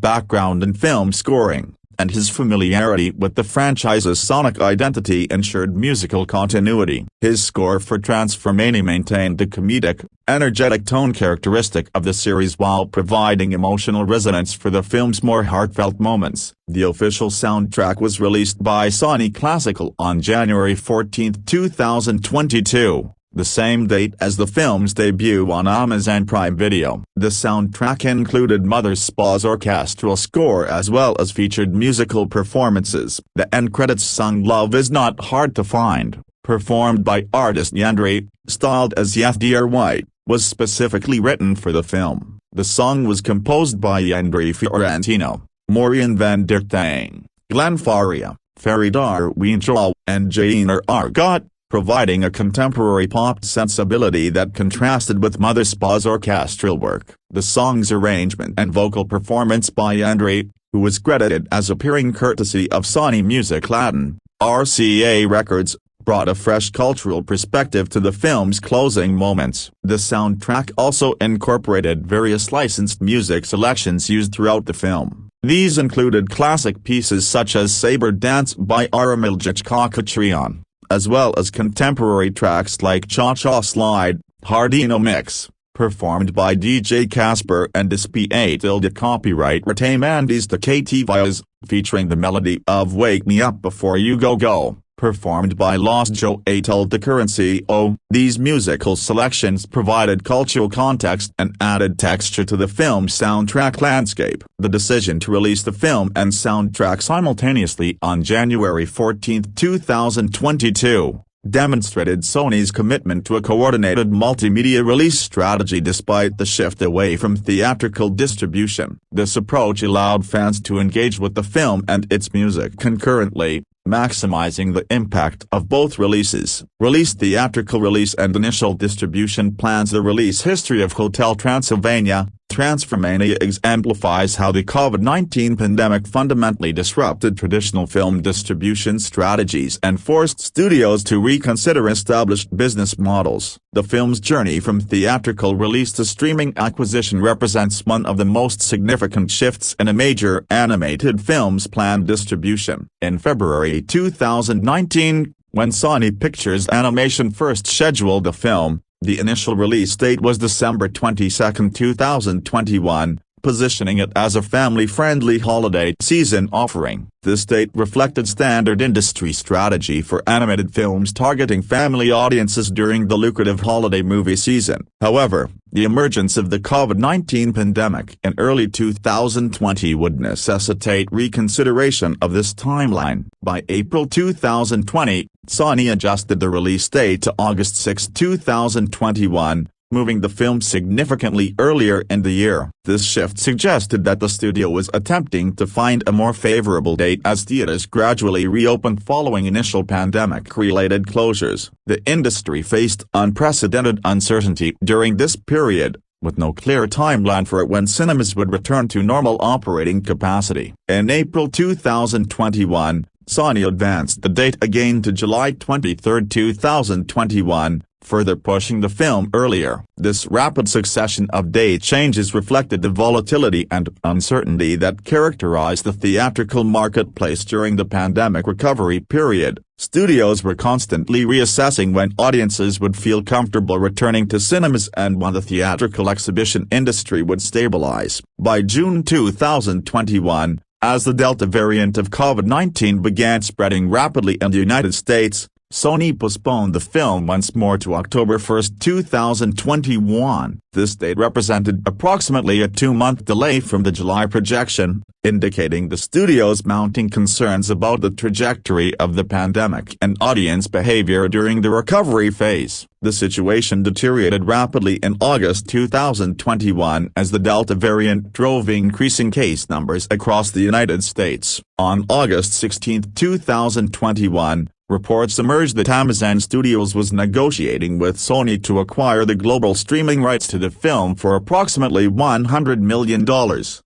background in film scoring, and his familiarity with the franchise's sonic identity ensured musical continuity. His score for Transformania maintained the comedic, energetic tone characteristic of the series while providing emotional resonance for the film's more heartfelt moments. The official soundtrack was released by Sony Classical on January 14, 2022. The same date as the film's debut on Amazon Prime Video. The soundtrack included Mothersbaugh's orchestral score as well as featured musical performances. The end credits song "Love Is Not Hard to Find," performed by artist Yandere, styled as Yandere White, was specifically written for the film. The song was composed by Yandere Fiorentino, Maureen van der Tang, Glenn Faria, Faridar Winchell, and Jainer Argot, providing a contemporary pop sensibility that contrasted with Mother Spa's orchestral work. The song's arrangement and vocal performance by Andre, who was credited as appearing courtesy of Sony Music Latin, RCA Records, brought a fresh cultural perspective to the film's closing moments. The soundtrack also incorporated various licensed music selections used throughout the film. These included classic pieces such as Saber Dance by Aramiljic Kakatrian, as well as contemporary tracks like Cha Cha Slide, Hardino Mix, performed by DJ Casper and Dispa Tilde, copyright Retamandes de Cativias, featuring the melody of Wake Me Up Before You Go Go, performed by Los Joe Tilde Currency O. These musical selections provided cultural context and added texture to the film's soundtrack landscape. The decision to release the film and soundtrack simultaneously on January 14, 2022, demonstrated Sony's commitment to a coordinated multimedia release strategy despite the shift away from theatrical distribution. This approach allowed fans to engage with the film and its music concurrently, maximizing the impact of both releases. Release, theatrical release and initial distribution plans. The release history of Hotel Transylvania, Transformania exemplifies how the COVID-19 pandemic fundamentally disrupted traditional film distribution strategies and forced studios to reconsider established business models. The film's journey from theatrical release to streaming acquisition represents one of the most significant shifts in a major animated film's planned distribution. In February 2019, when Sony Pictures Animation first scheduled the film, the initial release date was December 22, 2021, positioning it as a family-friendly holiday season offering. This date reflected standard industry strategy for animated films targeting family audiences during the lucrative holiday movie season. However, the emergence of the COVID-19 pandemic in early 2020 would necessitate reconsideration of this timeline. By April 2020, Sony adjusted the release date to August 6, 2021, moving the film significantly earlier in the year. This shift suggested that the studio was attempting to find a more favorable date as theaters gradually reopened following initial pandemic-related closures. The industry faced unprecedented uncertainty during this period, with no clear timeline for when cinemas would return to normal operating capacity. In April 2021, Sony advanced the date again to July 23, 2021, further pushing the film earlier. This rapid succession of date changes reflected the volatility and uncertainty that characterized the theatrical marketplace during the pandemic recovery period. Studios were constantly reassessing when audiences would feel comfortable returning to cinemas and when the theatrical exhibition industry would stabilize. By June 2021, as the Delta variant of COVID-19 began spreading rapidly in the United States, Sony postponed the film once more to October 1, 2021. This date represented approximately a 2-month delay from the July projection, indicating the studio's mounting concerns about the trajectory of the pandemic and audience behavior during the recovery phase. The situation deteriorated rapidly in August 2021 as the Delta variant drove increasing case numbers across the United States. On August 16, 2021, reports emerged that Amazon Studios was negotiating with Sony to acquire the global streaming rights to the film for approximately $100 million.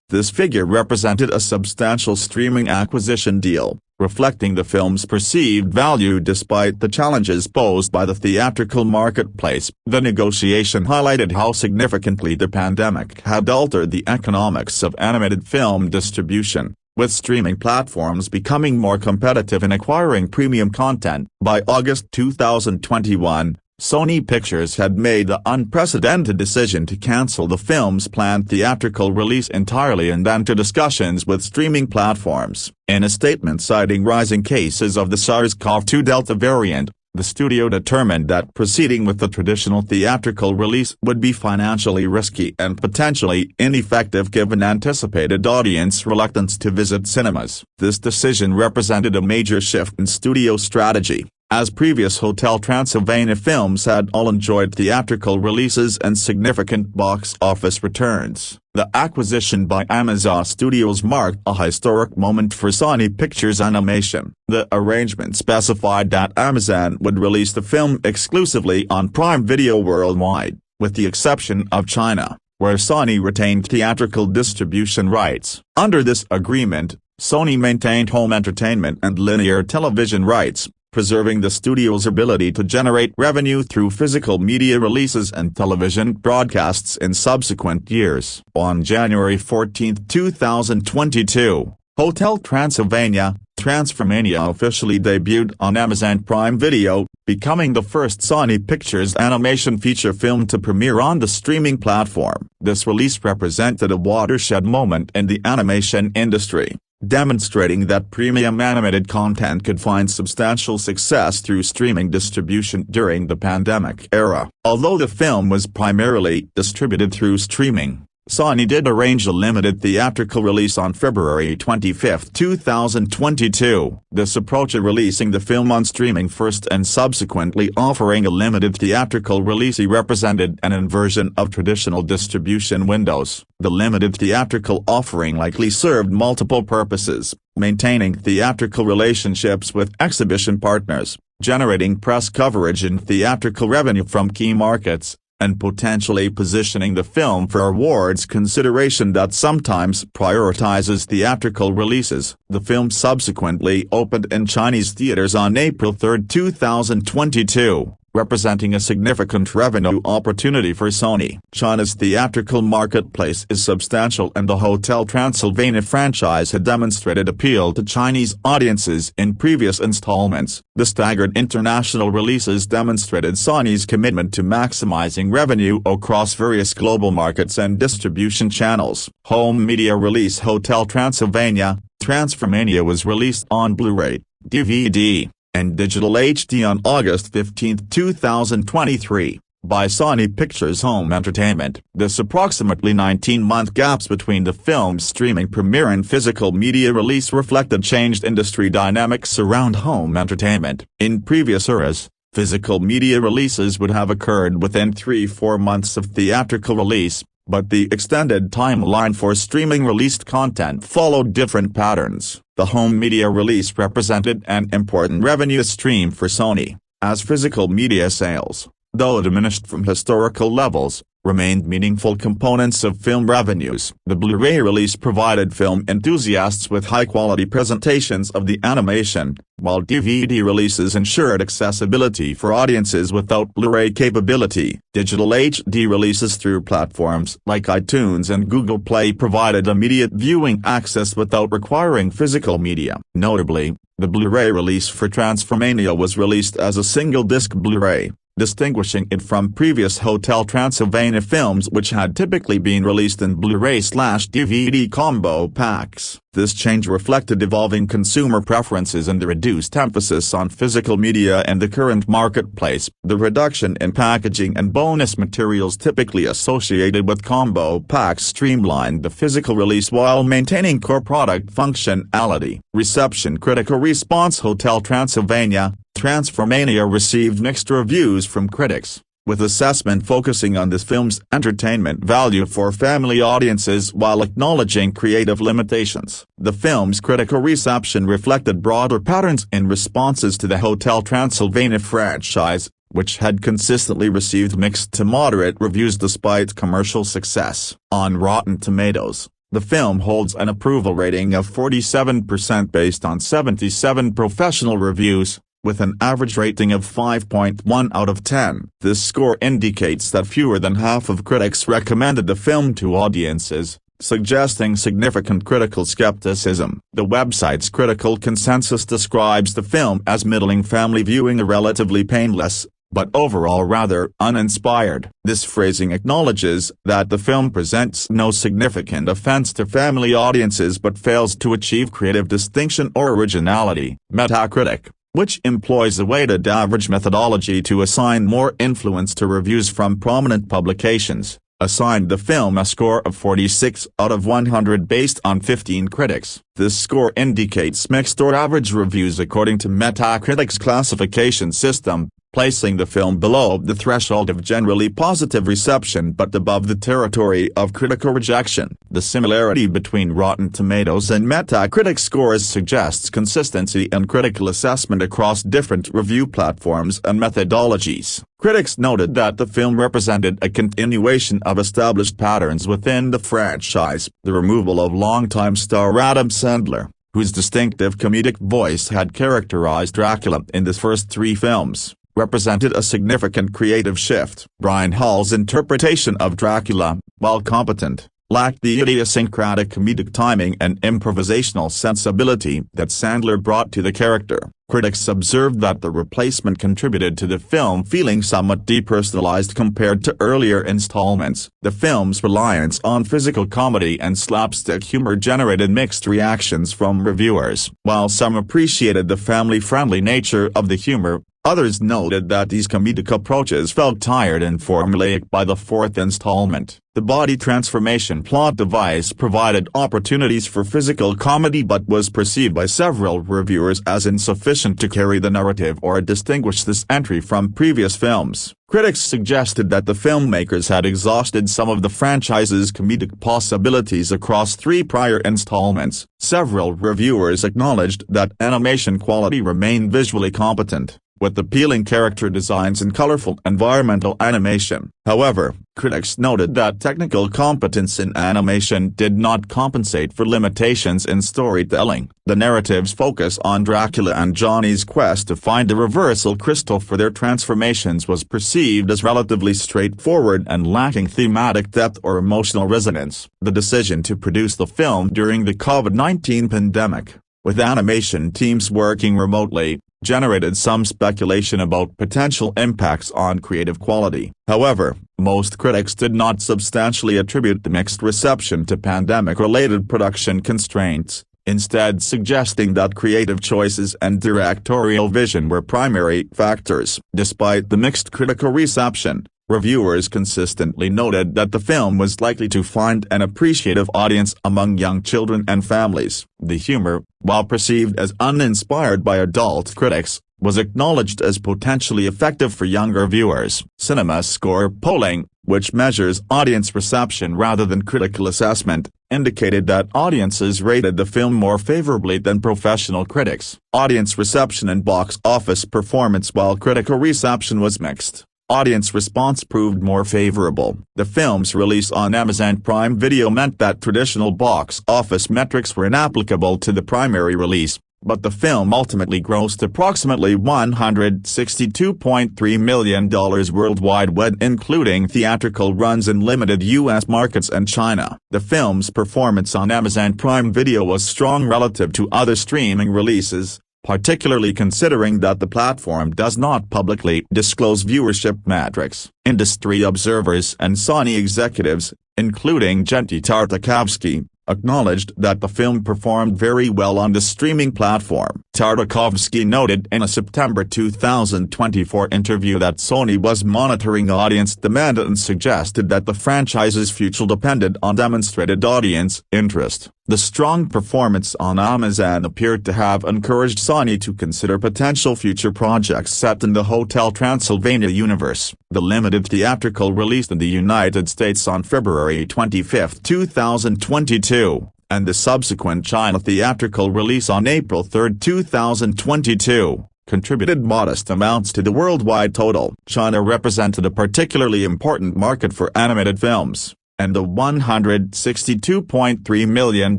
This figure represented a substantial streaming acquisition deal, reflecting the film's perceived value despite the challenges posed by the theatrical marketplace. The negotiation highlighted how significantly the pandemic had altered the economics of animated film distribution, with streaming platforms becoming more competitive in acquiring premium content. By August 2021, Sony Pictures had made the unprecedented decision to cancel the film's planned theatrical release entirely and enter discussions with streaming platforms. In a statement citing rising cases of the SARS-CoV-2 Delta variant, the studio determined that proceeding with the traditional theatrical release would be financially risky and potentially ineffective given anticipated audience reluctance to visit cinemas. This decision represented a major shift in studio strategy, as previous Hotel Transylvania films had all enjoyed theatrical releases and significant box office returns. The acquisition by Amazon Studios marked a historic moment for Sony Pictures Animation. The arrangement specified that Amazon would release the film exclusively on Prime Video worldwide, with the exception of China, where Sony retained theatrical distribution rights. Under this agreement, Sony maintained home entertainment and linear television rights, preserving the studio's ability to generate revenue through physical media releases and television broadcasts in subsequent years. On January 14, 2022, Hotel Transylvania, Transformania officially debuted on Amazon Prime Video, becoming the first Sony Pictures animation feature film to premiere on the streaming platform. This release represented a watershed moment in the animation industry, demonstrating that premium animated content could find substantial success through streaming distribution during the pandemic era. Although the film was primarily distributed through streaming, Sony did arrange a limited theatrical release on February 25, 2022. This approach of releasing the film on streaming first and subsequently offering a limited theatrical release represented an inversion of traditional distribution windows. The limited theatrical offering likely served multiple purposes, maintaining theatrical relationships with exhibition partners, generating press coverage and theatrical revenue from key markets, and potentially positioning the film for awards consideration that sometimes prioritizes theatrical releases. The film subsequently opened in Chinese theaters on April 3, 2022, representing a significant revenue opportunity for Sony. China's theatrical marketplace is substantial and the Hotel Transylvania franchise had demonstrated appeal to Chinese audiences in previous installments. The staggered international releases demonstrated Sony's commitment to maximizing revenue across various global markets and distribution channels. Home media release Hotel Transylvania, Transformania was released on Blu-ray, DVD, and digital HD on August 15, 2023, by Sony Pictures Home Entertainment. This approximately 19-month gaps between the film's streaming premiere and physical media release reflected changed industry dynamics around home entertainment. In previous eras, physical media releases would have occurred within 3-4 months of theatrical release, but the extended timeline for streaming released content followed different patterns. The home media release represented an important revenue stream for Sony, as physical media sales, though diminished from historical levels, remained meaningful components of film revenues. The Blu-ray release provided film enthusiasts with high-quality presentations of the animation, while DVD releases ensured accessibility for audiences without Blu-ray capability. Digital HD releases through platforms like iTunes and Google Play provided immediate viewing access without requiring physical media. Notably, the Blu-ray release for Transformania was released as a single-disc Blu-ray, distinguishing it from previous Hotel Transylvania films which had typically been released in Blu-ray/DVD combo packs. This change reflected evolving consumer preferences and the reduced emphasis on physical media in the current marketplace. The reduction in packaging and bonus materials typically associated with combo packs streamlined the physical release while maintaining core product functionality. Reception. Critical response. Hotel Transylvania, Transformania received mixed reviews from critics, with assessment focusing on this film's entertainment value for family audiences while acknowledging creative limitations. The film's critical reception reflected broader patterns in responses to the Hotel Transylvania franchise, which had consistently received mixed to moderate reviews despite commercial success. On Rotten Tomatoes, the film holds an approval rating of 47% based on 77 professional reviews, with an average rating of 5.1 out of 10. This score indicates that fewer than half of critics recommended the film to audiences, suggesting significant critical skepticism. The website's critical consensus describes the film as middling family viewing, a relatively painless, but overall rather uninspired. This phrasing acknowledges that the film presents no significant offense to family audiences but fails to achieve creative distinction or originality. Metacritic, which employs a weighted average methodology to assign more influence to reviews from prominent publications, assigned the film a score of 46 out of 100 based on 15 critics. This score indicates mixed or average reviews according to Metacritic's classification system, placing the film below the threshold of generally positive reception but above the territory of critical rejection. The similarity between Rotten Tomatoes and Metacritic scores suggests consistency in critical assessment across different review platforms and methodologies. Critics noted that the film represented a continuation of established patterns within the franchise. The removal of longtime star Adam Sandler, whose distinctive comedic voice had characterized Dracula in the first 3 films, represented a significant creative shift. Brian Hall's interpretation of Dracula, while competent, lacked the idiosyncratic comedic timing and improvisational sensibility that Sandler brought to the character. Critics observed that the replacement contributed to the film feeling somewhat depersonalized compared to earlier installments. The film's reliance on physical comedy and slapstick humor generated mixed reactions from reviewers. While some appreciated the family-friendly nature of the humor, others noted that these comedic approaches felt tired and formulaic by the 4th installment. The body transformation plot device provided opportunities for physical comedy but was perceived by several reviewers as insufficient to carry the narrative or distinguish this entry from previous films. Critics suggested that the filmmakers had exhausted some of the franchise's comedic possibilities across 3 prior installments. Several reviewers acknowledged that animation quality remained visually competent, with appealing character designs and colorful environmental animation. However, critics noted that technical competence in animation did not compensate for limitations in storytelling. The narrative's focus on Dracula and Johnny's quest to find the reversal crystal for their transformations was perceived as relatively straightforward and lacking thematic depth or emotional resonance. The decision to produce the film during the COVID-19 pandemic, with animation teams working remotely, generated some speculation about potential impacts on creative quality. However, most critics did not substantially attribute the mixed reception to pandemic-related production constraints, instead suggesting that creative choices and directorial vision were primary factors. Despite the mixed critical reception, reviewers consistently noted that the film was likely to find an appreciative audience among young children and families. The humor, while perceived as uninspired by adult critics, was acknowledged as potentially effective for younger viewers. Cinema Score polling, which measures audience reception rather than critical assessment, indicated that audiences rated the film more favorably than professional critics. Audience reception and box office performance. While critical reception was mixed, audience response proved more favorable. The film's release on Amazon Prime Video meant that traditional box office metrics were inapplicable to the primary release, but the film ultimately grossed approximately $162.3 million worldwide when including theatrical runs in limited U.S. markets and China. The film's performance on Amazon Prime Video was strong relative to other streaming releases, particularly considering that the platform does not publicly disclose viewership metrics. Industry observers and Sony executives, including Jenty Tartakovsky, acknowledged that the film performed very well on the streaming platform. Tartakovsky noted in a September 2024 interview that Sony was monitoring audience demand and suggested that the franchise's future depended on demonstrated audience interest. The strong performance on Amazon appeared to have encouraged Sony to consider potential future projects set in the Hotel Transylvania universe. The limited theatrical release in the United States on February 25, 2022, and the subsequent China theatrical release on April 3, 2022, contributed modest amounts to the worldwide total. China represented a particularly important market for animated films, and the $162.3 million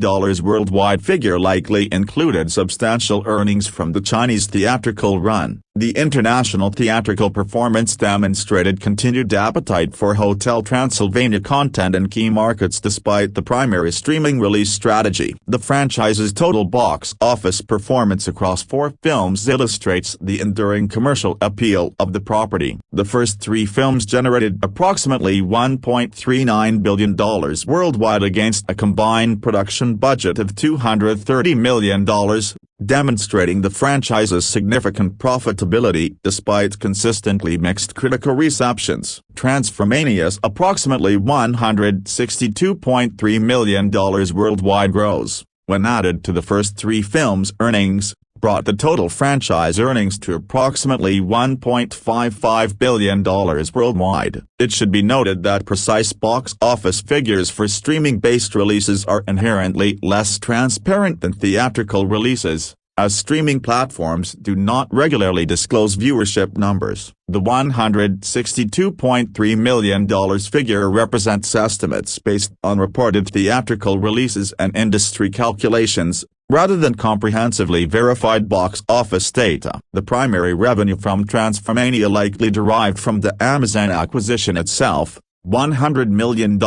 worldwide figure likely included substantial earnings from the Chinese theatrical run. The international theatrical performance demonstrated continued appetite for Hotel Transylvania content in key markets despite the primary streaming release strategy. The franchise's total box office performance across 4 films illustrates the enduring commercial appeal of the property. The first 3 films generated approximately $1.39 billion worldwide against a combined production budget of $230 million, demonstrating the franchise's significant profitability despite consistently mixed critical receptions. Transformania's approximately $162.3 million worldwide gross, when added to the first 3 films' earnings, brought the total franchise earnings to approximately $1.55 billion worldwide. It should be noted that precise box office figures for streaming-based releases are inherently less transparent than theatrical releases, as streaming platforms do not regularly disclose viewership numbers. The $162.3 million figure represents estimates based on reported theatrical releases and industry calculations, rather than comprehensively verified box office data. The primary revenue from Transformania likely derived from the Amazon acquisition itself, $100 million,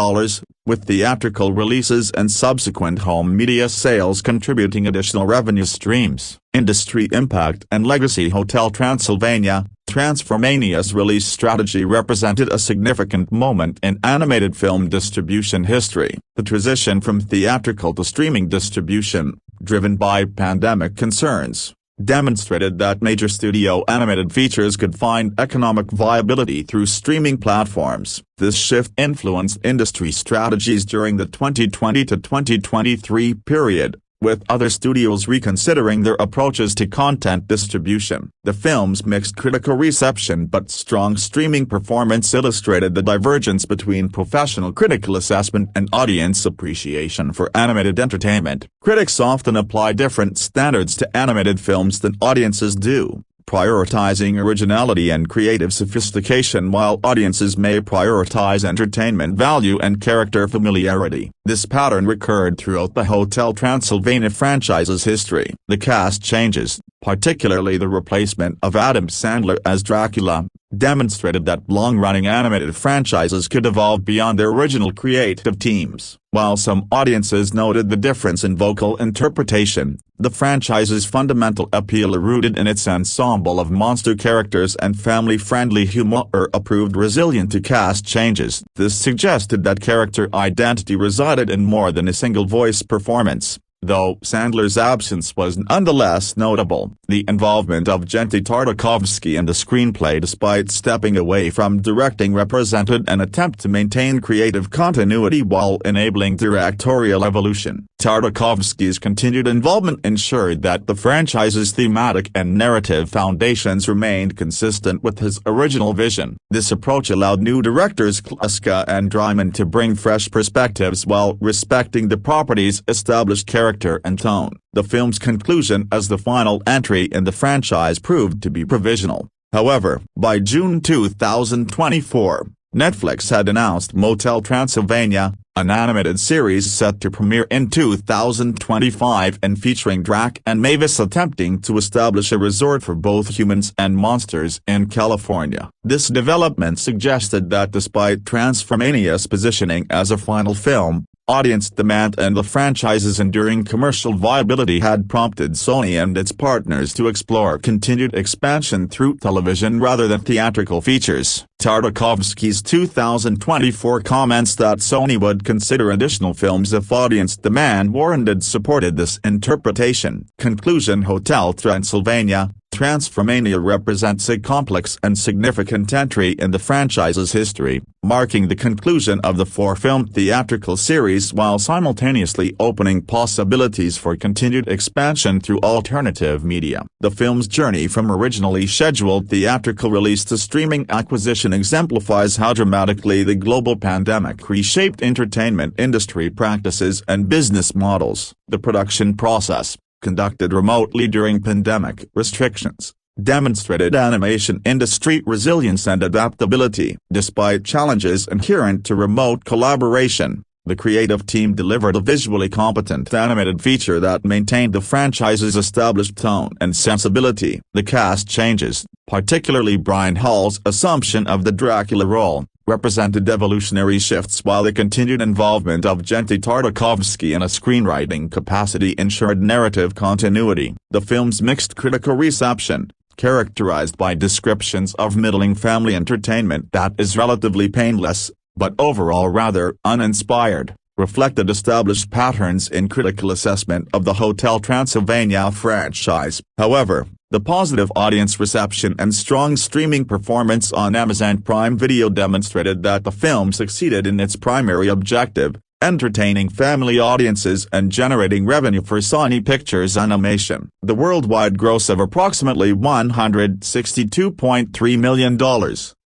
with theatrical releases and subsequent home media sales contributing additional revenue streams. Industry impact and legacy. Hotel Transylvania, Transformania's release strategy represented a significant moment in animated film distribution history. The transition from theatrical to streaming distribution, driven by pandemic concerns, demonstrated that major studio animated features could find economic viability through streaming platforms. This shift influenced industry strategies during the 2020 to 2023 period, with other studios reconsidering their approaches to content distribution. The film's mixed critical reception but strong streaming performance illustrated the divergence between professional critical assessment and audience appreciation for animated entertainment. Critics often apply different standards to animated films than audiences do, prioritizing originality and creative sophistication while audiences may prioritize entertainment value and character familiarity. This pattern recurred throughout the Hotel Transylvania franchise's history. The cast changes, particularly the replacement of Adam Sandler as Dracula, demonstrated that long-running animated franchises could evolve beyond their original creative teams. While some audiences noted the difference in vocal interpretation, the franchise's fundamental appeal rooted in its ensemble of monster characters and family-friendly humor proved resilient to cast changes. This suggested that character identity resided in more than a single voice performance, though Sandler's absence was nonetheless notable. The involvement of Genty Tartakovsky in the screenplay despite stepping away from directing represented an attempt to maintain creative continuity while enabling directorial evolution. Tartakovsky's continued involvement ensured that the franchise's thematic and narrative foundations remained consistent with his original vision. This approach allowed new directors Kluska and Drymon to bring fresh perspectives while respecting the property's established character and tone. The film's conclusion as the final entry in the franchise proved to be provisional. However, by June 2024, Netflix had announced Hotel Transylvania, an animated series set to premiere in 2025 and featuring Drac and Mavis attempting to establish a resort for both humans and monsters in California. This development suggested that despite Transformania's positioning as a final film, audience demand and the franchise's enduring commercial viability had prompted Sony and its partners to explore continued expansion through television rather than theatrical features. Tartakovsky's 2024 comments that Sony would consider additional films if audience demand warranted supported this interpretation. Conclusion. Hotel Transylvania, Transformania represents a complex and significant entry in the franchise's history, marking the conclusion of the four-film theatrical series while simultaneously opening possibilities for continued expansion through alternative media. The film's journey from originally scheduled theatrical release to streaming acquisition exemplifies how dramatically the global pandemic reshaped entertainment industry practices and business models. The production process, conducted remotely during pandemic restrictions, demonstrated animation industry resilience and adaptability. Despite challenges inherent to remote collaboration, the creative team delivered a visually competent animated feature that maintained the franchise's established tone and sensibility. The cast changes, particularly Brian Hall's assumption of the Dracula role, represented evolutionary shifts while the continued involvement of Genty Tartakovsky in a screenwriting capacity ensured narrative continuity. The film's mixed critical reception, characterized by descriptions of middling family entertainment that is relatively painless, but overall rather uninspired, reflected established patterns in critical assessment of the Hotel Transylvania franchise. However, the positive audience reception and strong streaming performance on Amazon Prime Video demonstrated that the film succeeded in its primary objective, entertaining family audiences and generating revenue for Sony Pictures Animation. The worldwide gross of approximately $162.3 million.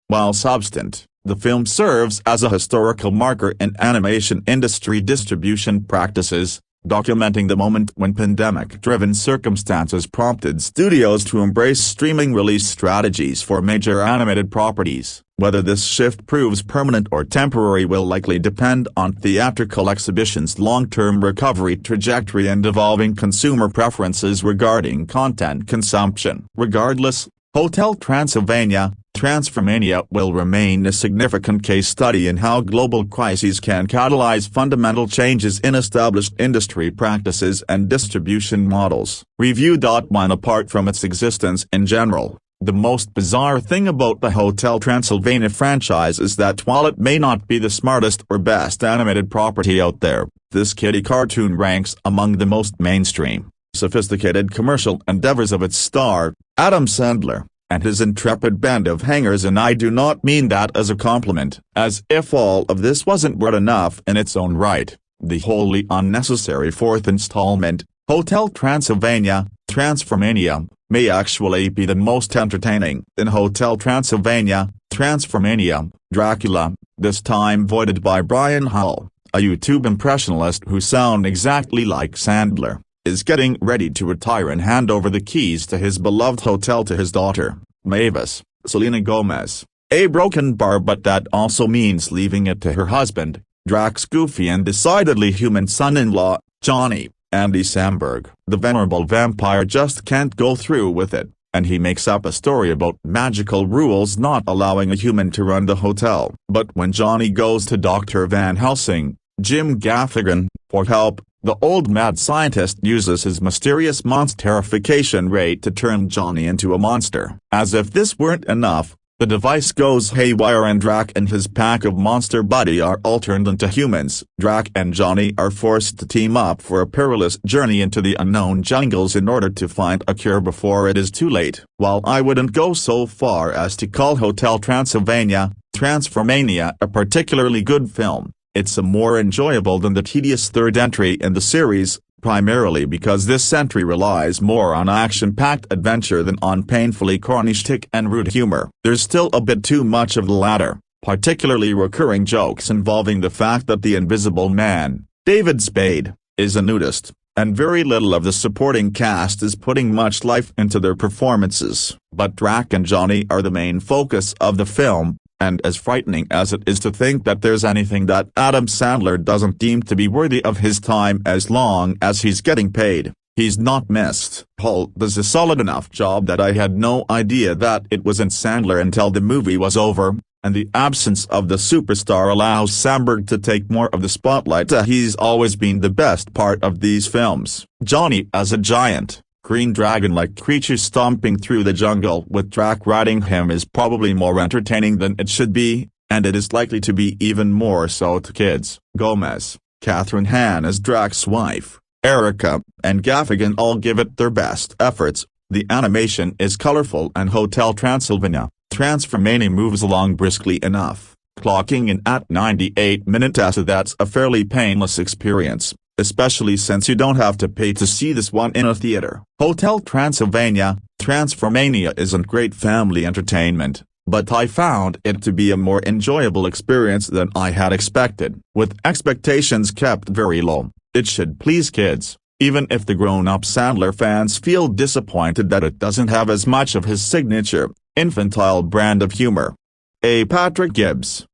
While substant, the film serves as a historical marker in animation industry distribution practices, documenting the moment when pandemic-driven circumstances prompted studios to embrace streaming release strategies for major animated properties. Whether this shift proves permanent or temporary will likely depend on theatrical exhibition's long-term recovery trajectory and evolving consumer preferences regarding content consumption. Regardless, Hotel Transylvania, Transformania will remain a significant case study in how global crises can catalyze fundamental changes in established industry practices and distribution models. Review. 1 Apart from its existence in general, the most bizarre thing about the Hotel Transylvania franchise is that while it may not be the smartest or best animated property out there, this kiddie cartoon ranks among the most mainstream, sophisticated commercial endeavors of its star, Adam Sandler, and his intrepid band of hangers, and I do not mean that as a compliment, as if all of this wasn't bad enough in its own right. The wholly unnecessary fourth installment, Hotel Transylvania, Transformania, may actually be the most entertaining. In Hotel Transylvania, Transformania, Dracula, this time voiced by Brian Hull, a YouTube impressionist who sounds exactly like Sandler, is getting ready to retire and hand over the keys to his beloved hotel to his daughter, Mavis, Selena Gomez, a broken bar, but that also means leaving it to her husband, Drac's goofy and decidedly human son-in-law, Johnny, Andy Samberg. The venerable vampire just can't go through with it, and he makes up a story about magical rules not allowing a human to run the hotel. But when Johnny goes to Dr. Van Helsing, Jim Gaffigan, for help, the old mad scientist uses his mysterious monsterification rate to turn Johnny into a monster. As if this weren't enough, the device goes haywire and Drac and his pack of monster buddy are all turned into humans. Drac and Johnny are forced to team up for a perilous journey into the unknown jungles in order to find a cure before it is too late. While I wouldn't go so far as to call Hotel Transylvania, Transformania a particularly good film, it's more enjoyable than the tedious third entry in the series, primarily because this entry relies more on action-packed adventure than on painfully corny shtick and rude humor. There's still a bit too much of the latter, particularly recurring jokes involving the fact that the Invisible Man, David Spade, is a nudist, and very little of the supporting cast is putting much life into their performances. But Drac and Johnny are the main focus of the film, and as frightening as it is to think that there's anything that Adam Sandler doesn't deem to be worthy of his time as long as he's getting paid, he's not missed. Hull does a solid enough job that I had no idea that it wasn't Sandler until the movie was over, and the absence of the superstar allows Samberg to take more of the spotlight. He's always been the best part of these films. Johnny as a giant, green dragon-like creature stomping through the jungle with Drac riding him is probably more entertaining than it should be, and it is likely to be even more so to kids. Gomez, Catherine Hahn as Drac's wife, Erica, and Gaffigan all give it their best efforts. The animation is colorful and Hotel Transylvania, Transformania moves along briskly enough, clocking in at 98 minutes. That's a fairly painless experience, especially since you don't have to pay to see this one in a theater. Hotel Transylvania, Transformania isn't great family entertainment, but I found it to be a more enjoyable experience than I had expected. With expectations kept very low, it should please kids, even if the grown-up Sandler fans feel disappointed that it doesn't have as much of his signature, infantile brand of humor. A. Patrick Gibbs.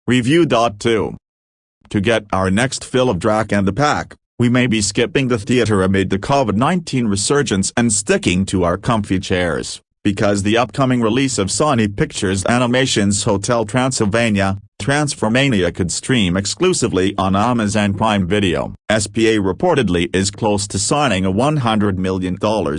Review. 2. To get our next fill of Drac and the Pack, we may be skipping the theater amid the COVID-19 resurgence and sticking to our comfy chairs, because the upcoming release of Sony Pictures Animation's Hotel Transylvania, Transformania could stream exclusively on Amazon Prime Video. SPA reportedly is close to signing a $100 million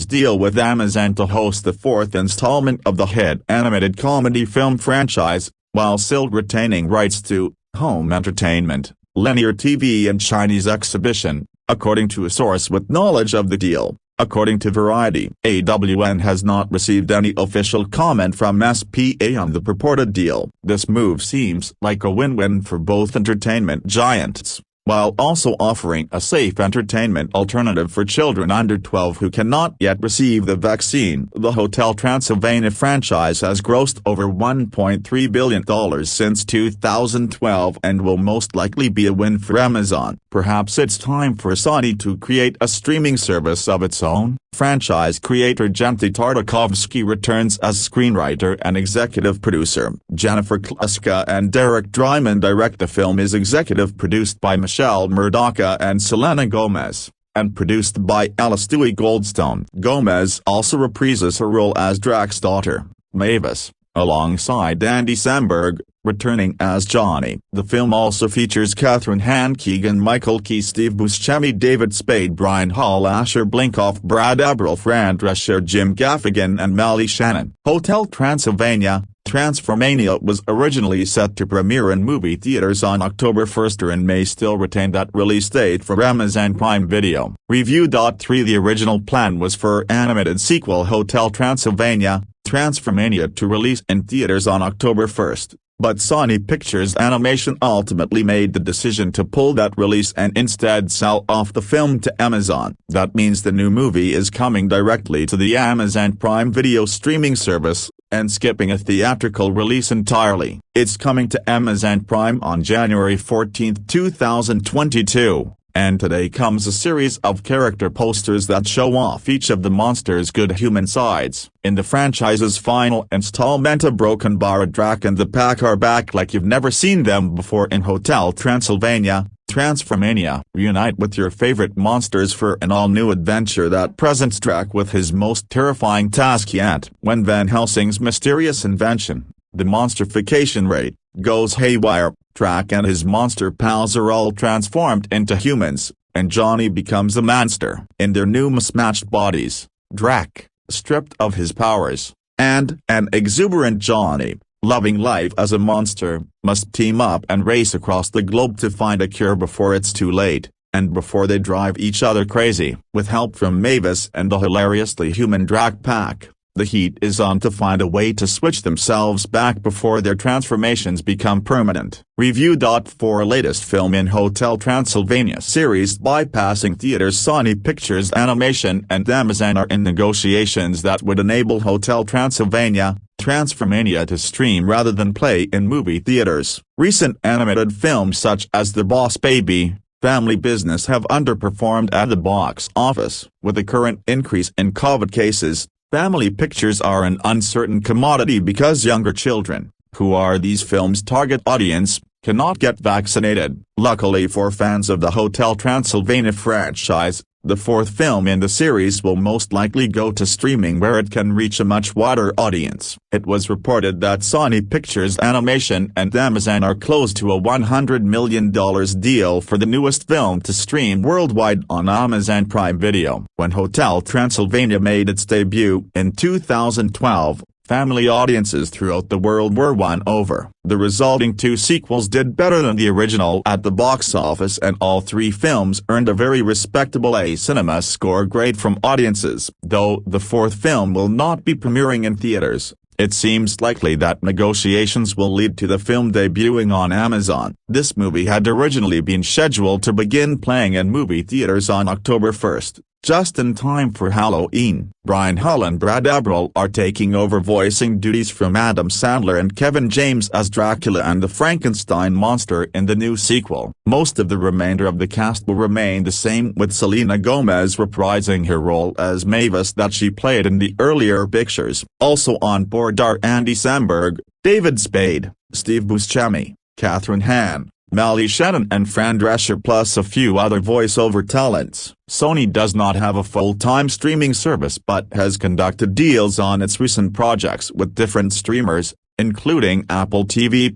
deal with Amazon to host the fourth installment of the hit animated comedy film franchise, while still retaining rights to home entertainment, linear TV and Chinese exhibition, according to a source with knowledge of the deal. According to Variety, AWN has not received any official comment from SPA on the purported deal. This move seems like a win-win for both entertainment giants. while also offering a safe entertainment alternative for children under 12 who cannot yet receive the vaccine. The Hotel Transylvania franchise has grossed over $1.3 billion since 2012 and will most likely be a win for Amazon. Perhaps it's time for Sony to create a streaming service of its own. Franchise creator Genty Tartakovsky returns as screenwriter and executive producer. Jennifer Kluska and Derek Drymon direct. The film is executive produced by Michelle Murdoka and Selena Gomez, and produced by Alice Dewey Goldstone. Gomez also reprises her role as Drac's daughter, Mavis, alongside Andy Samberg, returning as Johnny. The film also features Catherine Hahn, Keegan Michael Key, Steve Buscemi, David Spade, Brian Hall, Asher Blinkoff, Brad Abril, Fran Drescher, Jim Gaffigan and Molly Shannon. Hotel Transylvania, Transformania was originally set to premiere in movie theaters on October 1 and may still retain that release date for Amazon Prime Video. Review.3 The original plan was for animated sequel Hotel Transylvania, Transformania to release in theaters on October 1. But Sony Pictures Animation ultimately made the decision to pull that release and instead sell off the film to Amazon. That means the new movie is coming directly to the Amazon Prime Video streaming service, and skipping a theatrical release entirely. It's coming to Amazon Prime on January 14, 2022. And today comes a series of character posters that show off each of the monsters' good human sides. In the franchise's final installment, a broken bar, a Drac and the pack are back like you've never seen them before in Hotel Transylvania, Transformania. Reunite with your favorite monsters for an all-new adventure that presents Drac with his most terrifying task yet. When Van Helsing's mysterious invention, the monstrification rate, goes haywire, Drac and his monster pals are all transformed into humans, and Johnny becomes a monster. In their new mismatched bodies, Drac, stripped of his powers, and an exuberant Johnny, loving life as a monster, must team up and race across the globe to find a cure before it's too late, and before they drive each other crazy. With help from Mavis and the hilariously human Drac pack, the heat is on to find a way to switch themselves back before their transformations become permanent. Review.4 Latest film in Hotel Transylvania series bypassing theaters. Sony Pictures Animation and Amazon are in negotiations that would enable Hotel Transylvania, Transformania to stream rather than play in movie theaters. Recent animated films such as The Boss Baby, Family Business have underperformed at the box office. With the current increase in COVID cases, family pictures are an uncertain commodity because younger children, who are these films' target audience, cannot get vaccinated. Luckily for fans of the Hotel Transylvania franchise, the fourth film in the series will most likely go to streaming where it can reach a much wider audience. It was reported that Sony Pictures Animation and Amazon are close to a $100 million deal for the newest film to stream worldwide on Amazon Prime Video. When Hotel Transylvania made its debut in 2012, family audiences throughout the world were won over. The resulting two sequels did better than the original at the box office, and all three films earned a very respectable A Cinema score grade from audiences. Though the fourth film will not be premiering in theaters, it seems likely that negotiations will lead to the film debuting on Amazon. This movie had originally been scheduled to begin playing in movie theaters on October 1. Just in time for Halloween. Brian Hull and Brad Abril are taking over voicing duties from Adam Sandler and Kevin James as Dracula and the Frankenstein monster in the new sequel. Most of the remainder of the cast will remain the same, with Selena Gomez reprising her role as Mavis that she played in the earlier pictures. Also on board are Andy Samberg, David Spade, Steve Buscemi, Catherine Hahn, Molly Shannon and Fran Drescher, plus a few other voiceover talents. Sony does not have a full-time streaming service but has conducted deals on its recent projects with different streamers, including Apple TV+,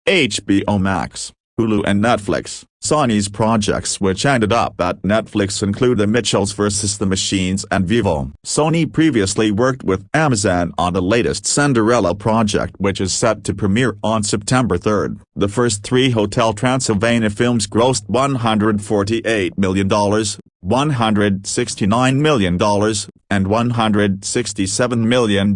HBO Max, Hulu and Netflix. Sony's projects which ended up at Netflix include The Mitchells vs. the Machines and Vivo. Sony previously worked with Amazon on the latest Cinderella project, which is set to premiere on September 3. The first three Hotel Transylvania films grossed $148 million, $169 million, and $167 million,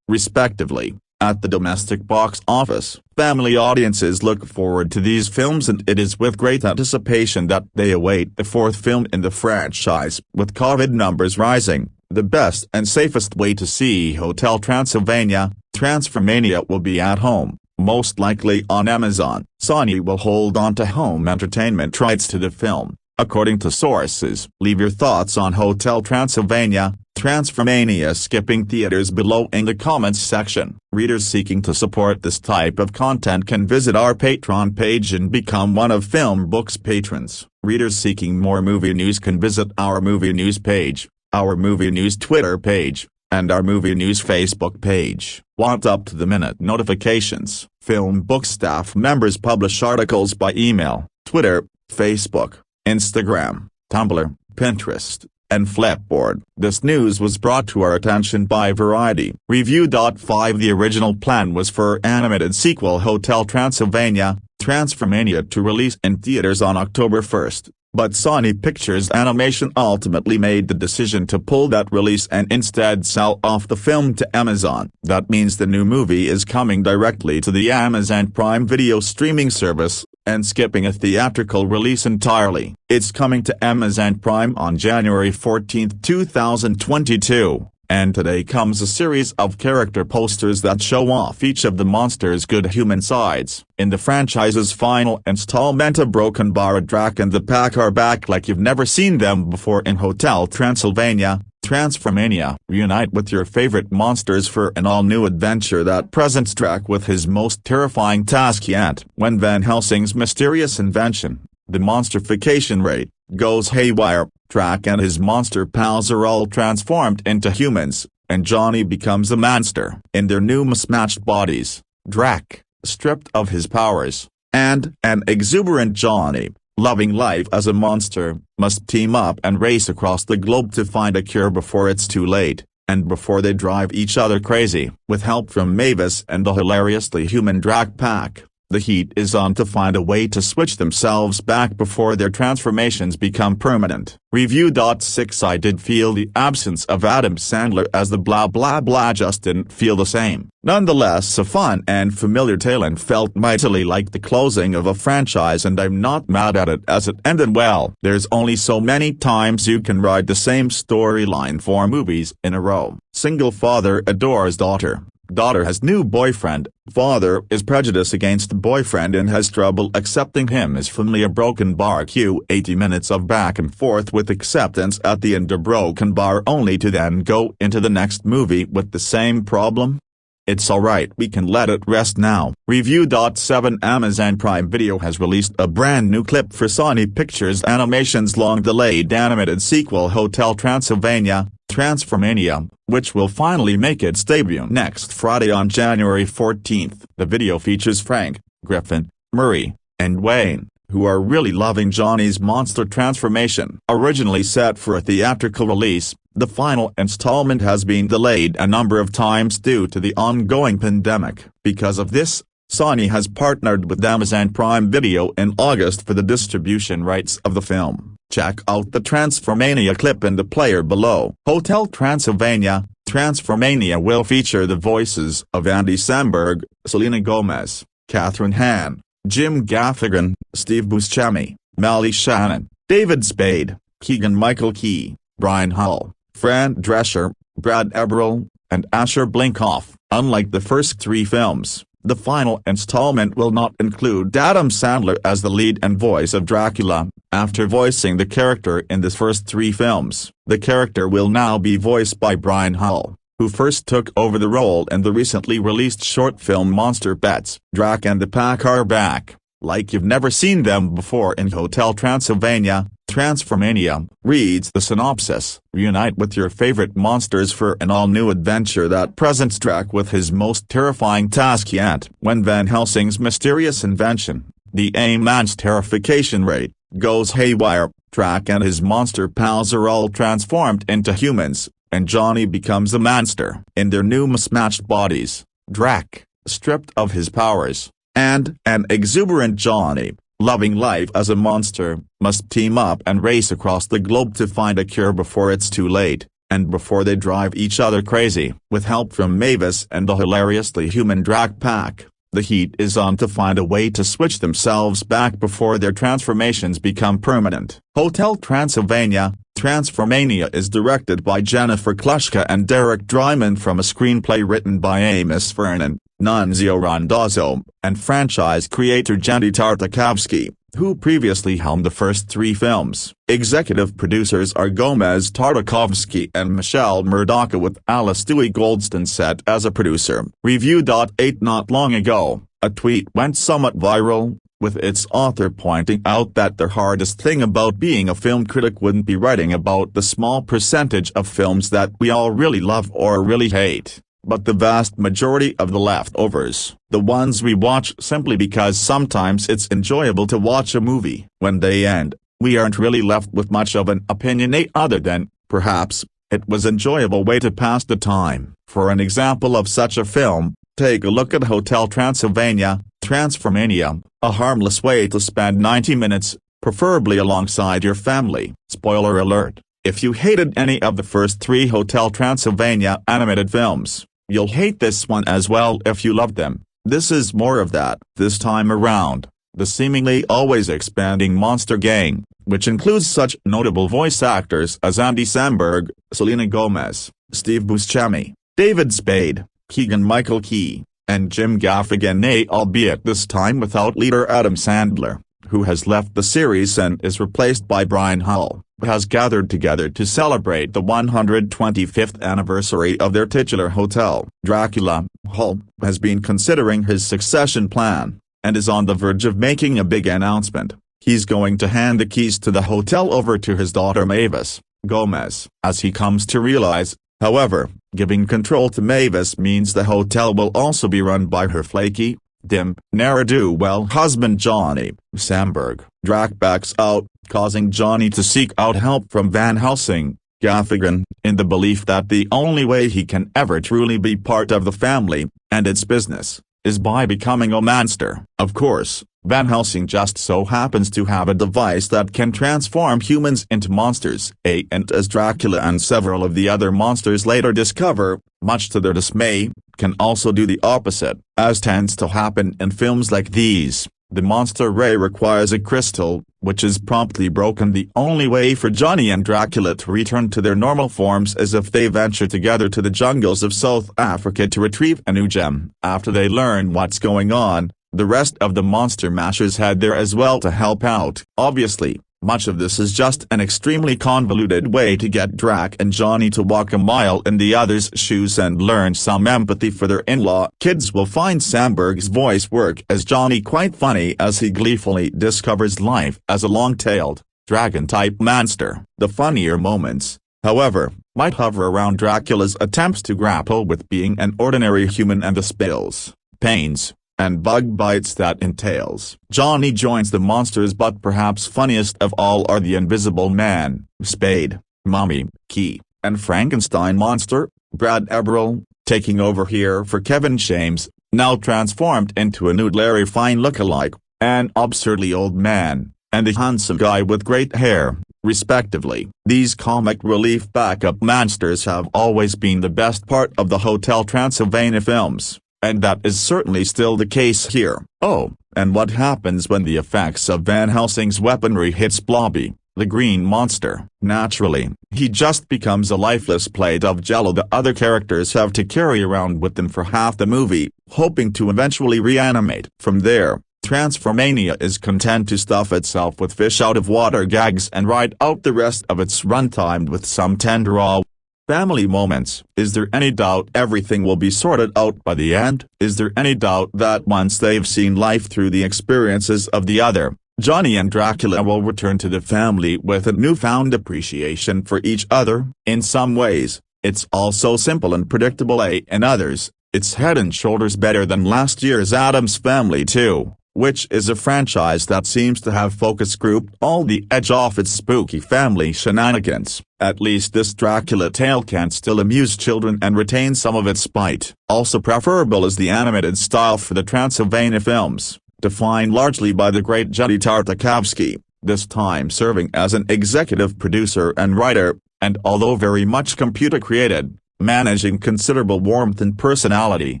respectively. at the domestic box office. Family audiences look forward to these films, and it is with great anticipation that they await the fourth film in the franchise. With COVID numbers rising, the best and safest way to see Hotel Transylvania, Transformania will be at home, most likely on Amazon. Sony will hold on to home entertainment rights to the film, according to sources. Leave your thoughts on Hotel Transylvania, Transformania skipping theaters below in the comments section. Readers seeking to support this type of content can visit our Patreon page and become one of Film Book's patrons. Readers seeking more movie news can visit our movie news page, our movie news Twitter page, and our movie news Facebook page. Want up-to-the-minute notifications? Film Book staff members publish articles by email, Twitter, Facebook, Instagram, Tumblr, Pinterest, and Flipboard. This news was brought to our attention by Variety. Review. 5 The original plan was for animated sequel Hotel Transylvania, Transformania to release in theaters on October 1st, but Sony Pictures Animation ultimately made the decision to pull that release and instead sell off the film to Amazon. That means the new movie is coming directly to the Amazon Prime Video streaming service, and skipping a theatrical release entirely. It's coming to Amazon Prime on January 14, 2022, and today comes a series of character posters that show off each of the monsters' good human sides. In the franchise's final installment, a broken bar, a Drac and the pack are back like you've never seen them before in Hotel Transylvania, Transformania. Reunite with your favorite monsters for an all-new adventure that presents Drac with his most terrifying task yet. When Van Helsing's mysterious invention, the monstrification rate, goes haywire, Drac and his monster pals are all transformed into humans, and Johnny becomes a monster. In their new mismatched bodies, Drac, stripped of his powers, and an exuberant Johnny, loving life as a monster, must team up and race across the globe to find a cure before it's too late, and before they drive each other crazy. With help from Mavis and the hilariously human Drac pack, the heat is on to find a way to switch themselves back before their transformations become permanent. Review. 6 I did feel the absence of Adam Sandler as the blah blah blah just didn't feel the same. Nonetheless, a fun and familiar tale, and felt mightily like the closing of a franchise, and I'm not mad at it as it ended well. There's only so many times you can ride the same storyline 4 movies in a row. Single father adores daughter. Daughter has new boyfriend. Father is prejudiced against boyfriend and has trouble accepting him as family. A broken bar. 80 minutes of back and forth with acceptance at the end. A broken bar only to then go into the next movie with the same problem. It's alright, we can let it rest now. Review. 7 Amazon Prime Video has released a brand new clip for Sony Pictures Animation's long-delayed animated sequel Hotel Transylvania, Transformania, which will finally make its debut next Friday on January 14th. The video features Frank, Griffin, Murray, and Wayne, who are really loving Johnny's monster transformation. Originally set for a theatrical release, the final installment has been delayed a number of times due to the ongoing pandemic. Because of this, Sony has partnered with Amazon Prime Video in August for the distribution rights of the film. Check out the Transformania clip in the player below. Hotel Transylvania, Transformania will feature the voices of Andy Samberg, Selena Gomez, Catherine Hahn, Jim Gaffigan, Steve Buscemi, Molly Shannon, David Spade, Keegan-Michael Key, Brian Hull, Fran Drescher, Brad Eberl, and Asher Blinkoff. Unlike the first 3 films, the final installment will not include Adam Sandler as the lead and voice of Dracula. After voicing the character in the first 3 films, the character will now be voiced by Brian Hull, who first took over the role in the recently released short film Monster Pets. Drac and the pack are back, like you've never seen them before in Hotel Transylvania, Transformania, reads the synopsis. Reunite with your favorite monsters for an all-new adventure that presents Drac with his most terrifying task yet. When Van Helsing's mysterious invention, the A-man's terrification rate, goes haywire, Drac and his monster pals are all transformed into humans, and Johnny becomes a monster. In their new mismatched bodies, Drac, stripped of his powers, and an exuberant Johnny, loving life as a monster, must team up and race across the globe to find a cure before it's too late, and before they drive each other crazy. With help from Mavis and the hilariously human Drac pack, the heat is on to find a way to switch themselves back before their transformations become permanent. Hotel Transylvania, Transformania is directed by Jennifer Kluska and Derek Drymon from a screenplay written by Amos Vernon, Nunzio Randazzo, and franchise creator Jenny Tartakovsky, who previously helmed the first 3 films. Executive producers are Gomez Tartakovsky and Michelle Murdoka, with Alice Dewey Goldston set as a producer. Review.8 Not long ago, a tweet went somewhat viral, with its author pointing out that the hardest thing about being a film critic wouldn't be writing about the small percentage of films that we all really love or really hate, but the vast majority of the leftovers, the ones we watch simply because sometimes it's enjoyable to watch a movie. When they end, we aren't really left with much of an opinion other than, perhaps, it was an enjoyable way to pass the time. For an example of such a film, take a look at Hotel Transylvania, Transformania, a harmless way to spend 90 minutes, preferably alongside your family. Spoiler alert, if you hated any of the first 3 Hotel Transylvania animated films, you'll hate this one as well if you loved them. This is more of that. This time around, the seemingly always expanding monster gang, which includes such notable voice actors as Andy Samberg, Selena Gomez, Steve Buscemi, David Spade, Keegan-Michael Key, and Jim Gaffigan, albeit this time without leader Adam Sandler, who has left the series and is replaced by Brian Hull, has gathered together to celebrate the 125th anniversary of their titular hotel. Dracula, Hull, has been considering his succession plan, and is on the verge of making a big announcement. He's going to hand the keys to the hotel over to his daughter Mavis Gomez. As he comes to realize, however, giving control to Mavis means the hotel will also be run by her flaky, dim, ne'er-do-well husband Johnny Samberg. Drac backs out, causing Johnny to seek out help from Van Helsing, Gaffigan, in the belief that the only way he can ever truly be part of the family, and its business, is by becoming a monster. Of course, Van Helsing just so happens to have a device that can transform humans into monsters, and as Dracula and several of the other monsters later discover, much to their dismay, can also do the opposite. As tends to happen in films like these, the monster ray requires a crystal, which is promptly broken. The only way for Johnny and Dracula to return to their normal forms is if they venture together to the jungles of South Africa to retrieve a new gem. After they learn what's going on, the rest of the monster mashers head there as well to help out. Obviously, much of this is just an extremely convoluted way to get Drac and Johnny to walk a mile in the other's shoes and learn some empathy for their in-law. Kids will find Samberg's voice work as Johnny quite funny as he gleefully discovers life as a long-tailed, dragon-type monster. The funnier moments, however, might hover around Dracula's attempts to grapple with being an ordinary human and the spills, pains, and bug bites that entails. Johnny joins the monsters, but perhaps funniest of all are the Invisible Man, Spade, Mummy, Key, and Frankenstein monster, Brad Eberl, taking over here for Kevin James, now transformed into a nude Larry Fine lookalike, an absurdly old man, and a handsome guy with great hair, respectively. These comic relief backup monsters have always been the best part of the Hotel Transylvania films, and that is certainly still the case here. Oh, and what happens when the effects of Van Helsing's weaponry hits Blobby, the green monster? Naturally, he just becomes a lifeless plate of jello the other characters have to carry around with them for half the movie, hoping to eventually reanimate. From there, Transformania is content to stuff itself with fish-out-of-water gags and ride out the rest of its runtime with some tender family moments. Is there any doubt everything will be sorted out by the end? Is there any doubt that once they've seen life through the experiences of the other, Johnny and Dracula will return to the family with a newfound appreciation for each other? In some ways, it's all so simple and predictable, in others, it's head and shoulders better than last year's Addams Family 2, which is a franchise that seems to have focus grouped all the edge off its spooky family shenanigans. At least this Dracula tale can still amuse children and retain some of its bite. Also preferable is the animated style for the Transylvania films, defined largely by the great Jenny Tartakovsky, this time serving as an executive producer and writer, and although very much computer-created, managing considerable warmth and personality.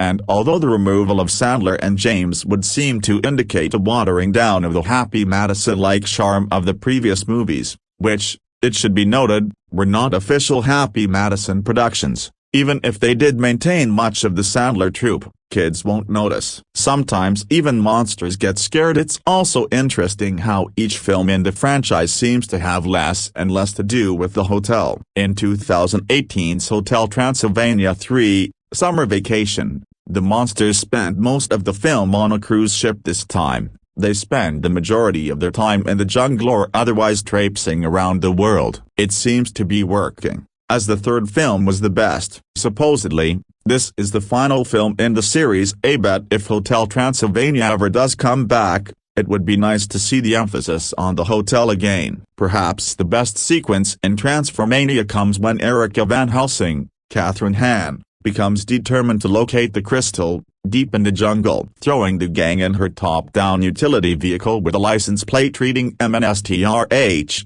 And although the removal of Sandler and James would seem to indicate a watering down of the Happy Madison-like charm of the previous movies, which, it should be noted, were not official Happy Madison productions, even if they did maintain much of the Sandler troupe, kids won't notice. Sometimes even monsters get scared. It's also interesting how each film in the franchise seems to have less and less to do with the hotel. In 2018's Hotel Transylvania 3, Summer Vacation, the monsters spent most of the film on a cruise ship this time. They spend the majority of their time in the jungle or otherwise traipsing around the world. It seems to be working, as the third film was the best. Supposedly, this is the final film in the series. I bet if Hotel Transylvania ever does come back, it would be nice to see the emphasis on the hotel again. Perhaps the best sequence in Transformania comes when Erica Van Helsing, Catherine Hahn, becomes determined to locate the crystal, deep in the jungle. Throwing the gang in her top-down utility vehicle with a license plate reading MNSTRH,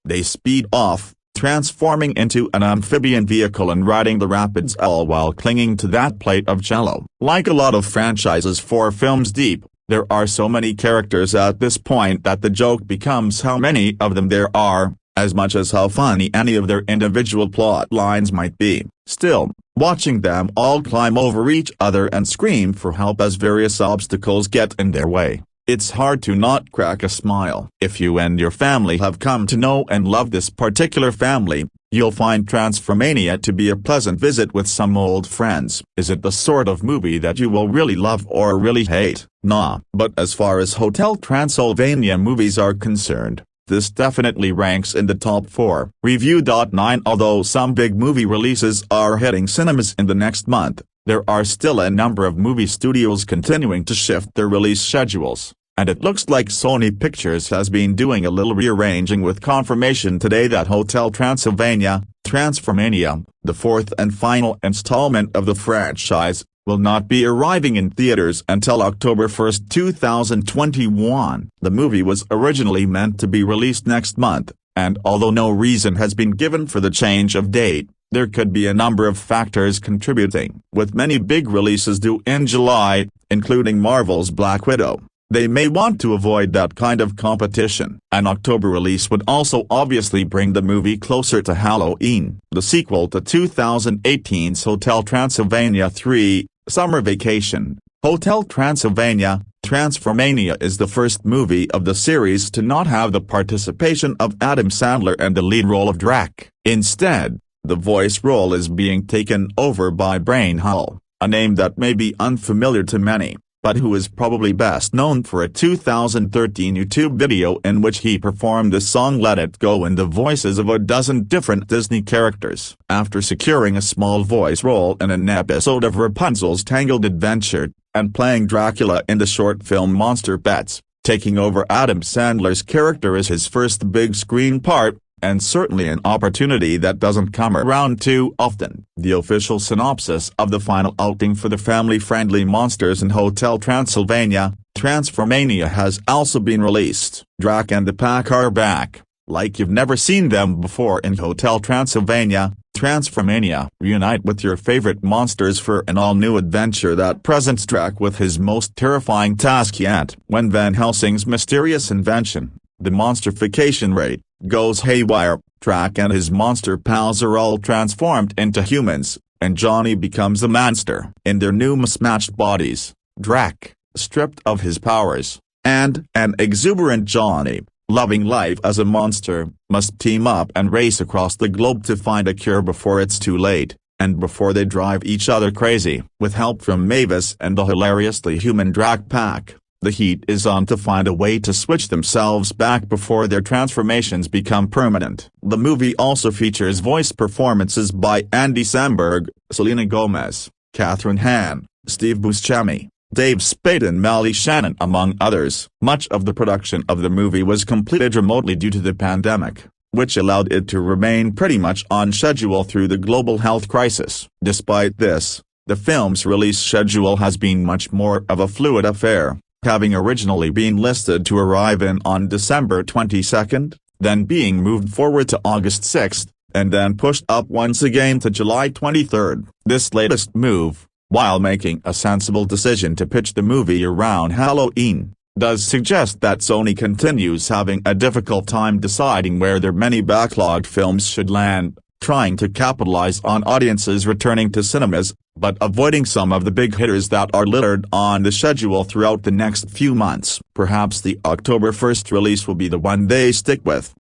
they speed off, transforming into an amphibian vehicle and riding the rapids, all while clinging to that plate of jello. Like a lot of franchises 4 films deep, there are so many characters at this point that the joke becomes how many of them there are, as much as how funny any of their individual plot lines might be. Still, watching them all climb over each other and scream for help as various obstacles get in their way, it's hard to not crack a smile. If you and your family have come to know and love this particular family, you'll find Transformania to be a pleasant visit with some old friends. Is it the sort of movie that you will really love or really hate? Nah. But as far as Hotel Transylvania movies are concerned, this definitely ranks in the top 4. Review. 9 Although some big movie releases are hitting cinemas in the next month, there are still a number of movie studios continuing to shift their release schedules, and it looks like Sony Pictures has been doing a little rearranging with confirmation today that Hotel Transylvania, Transformania, the 4th and final installment of the franchise, will not be arriving in theaters until October 1, 2021. The movie was originally meant to be released next month, and although no reason has been given for the change of date, there could be a number of factors contributing. With many big releases due in July, including Marvel's Black Widow, they may want to avoid that kind of competition. An October release would also obviously bring the movie closer to Halloween. The sequel to 2018's Hotel Transylvania 3, Summer Vacation, Hotel Transylvania, Transformania is the first movie of the series to not have the participation of Adam Sandler and the lead role of Drac. Instead, the voice role is being taken over by Brian Hull, a name that may be unfamiliar to many, but who is probably best known for a 2013 YouTube video in which he performed the song Let It Go in the voices of a dozen different Disney characters. After securing a small voice role in an episode of Rapunzel's Tangled Adventure, and playing Dracula in the short film Monster Pets, taking over Adam Sandler's character is his first big screen part, and certainly an opportunity that doesn't come around too often. The official synopsis of the final outing for the family-friendly monsters in Hotel Transylvania, Transformania has also been released. Drac and the pack are back, like you've never seen them before in Hotel Transylvania, Transformania. Reunite with your favorite monsters for an all-new adventure that presents Drac with his most terrifying task yet. When Van Helsing's mysterious invention, the monstrification rate, goes haywire, Drac and his monster pals are all transformed into humans, and Johnny becomes a monster. In their new mismatched bodies, Drac, stripped of his powers, and an exuberant Johnny, loving life as a monster, must team up and race across the globe to find a cure before it's too late, and before they drive each other crazy. With help from Mavis and the hilariously human Drac pack, the heat is on to find a way to switch themselves back before their transformations become permanent. The movie also features voice performances by Andy Samberg, Selena Gomez, Catherine Hahn, Steve Buscemi, Dave Spade and Molly Shannon among others. Much of the production of the movie was completed remotely due to the pandemic, which allowed it to remain pretty much on schedule through the global health crisis. Despite this, the film's release schedule has been much more of a fluid affair, having originally been listed to arrive in on December 22, then being moved forward to August 6, and then pushed up once again to July 23. This latest move, while making a sensible decision to pitch the movie around Halloween, does suggest that Sony continues having a difficult time deciding where their many backlogged films should land, trying to capitalize on audiences returning to cinemas, but avoiding some of the big hitters that are littered on the schedule throughout the next few months. Perhaps the October 1st release will be the one they stick with.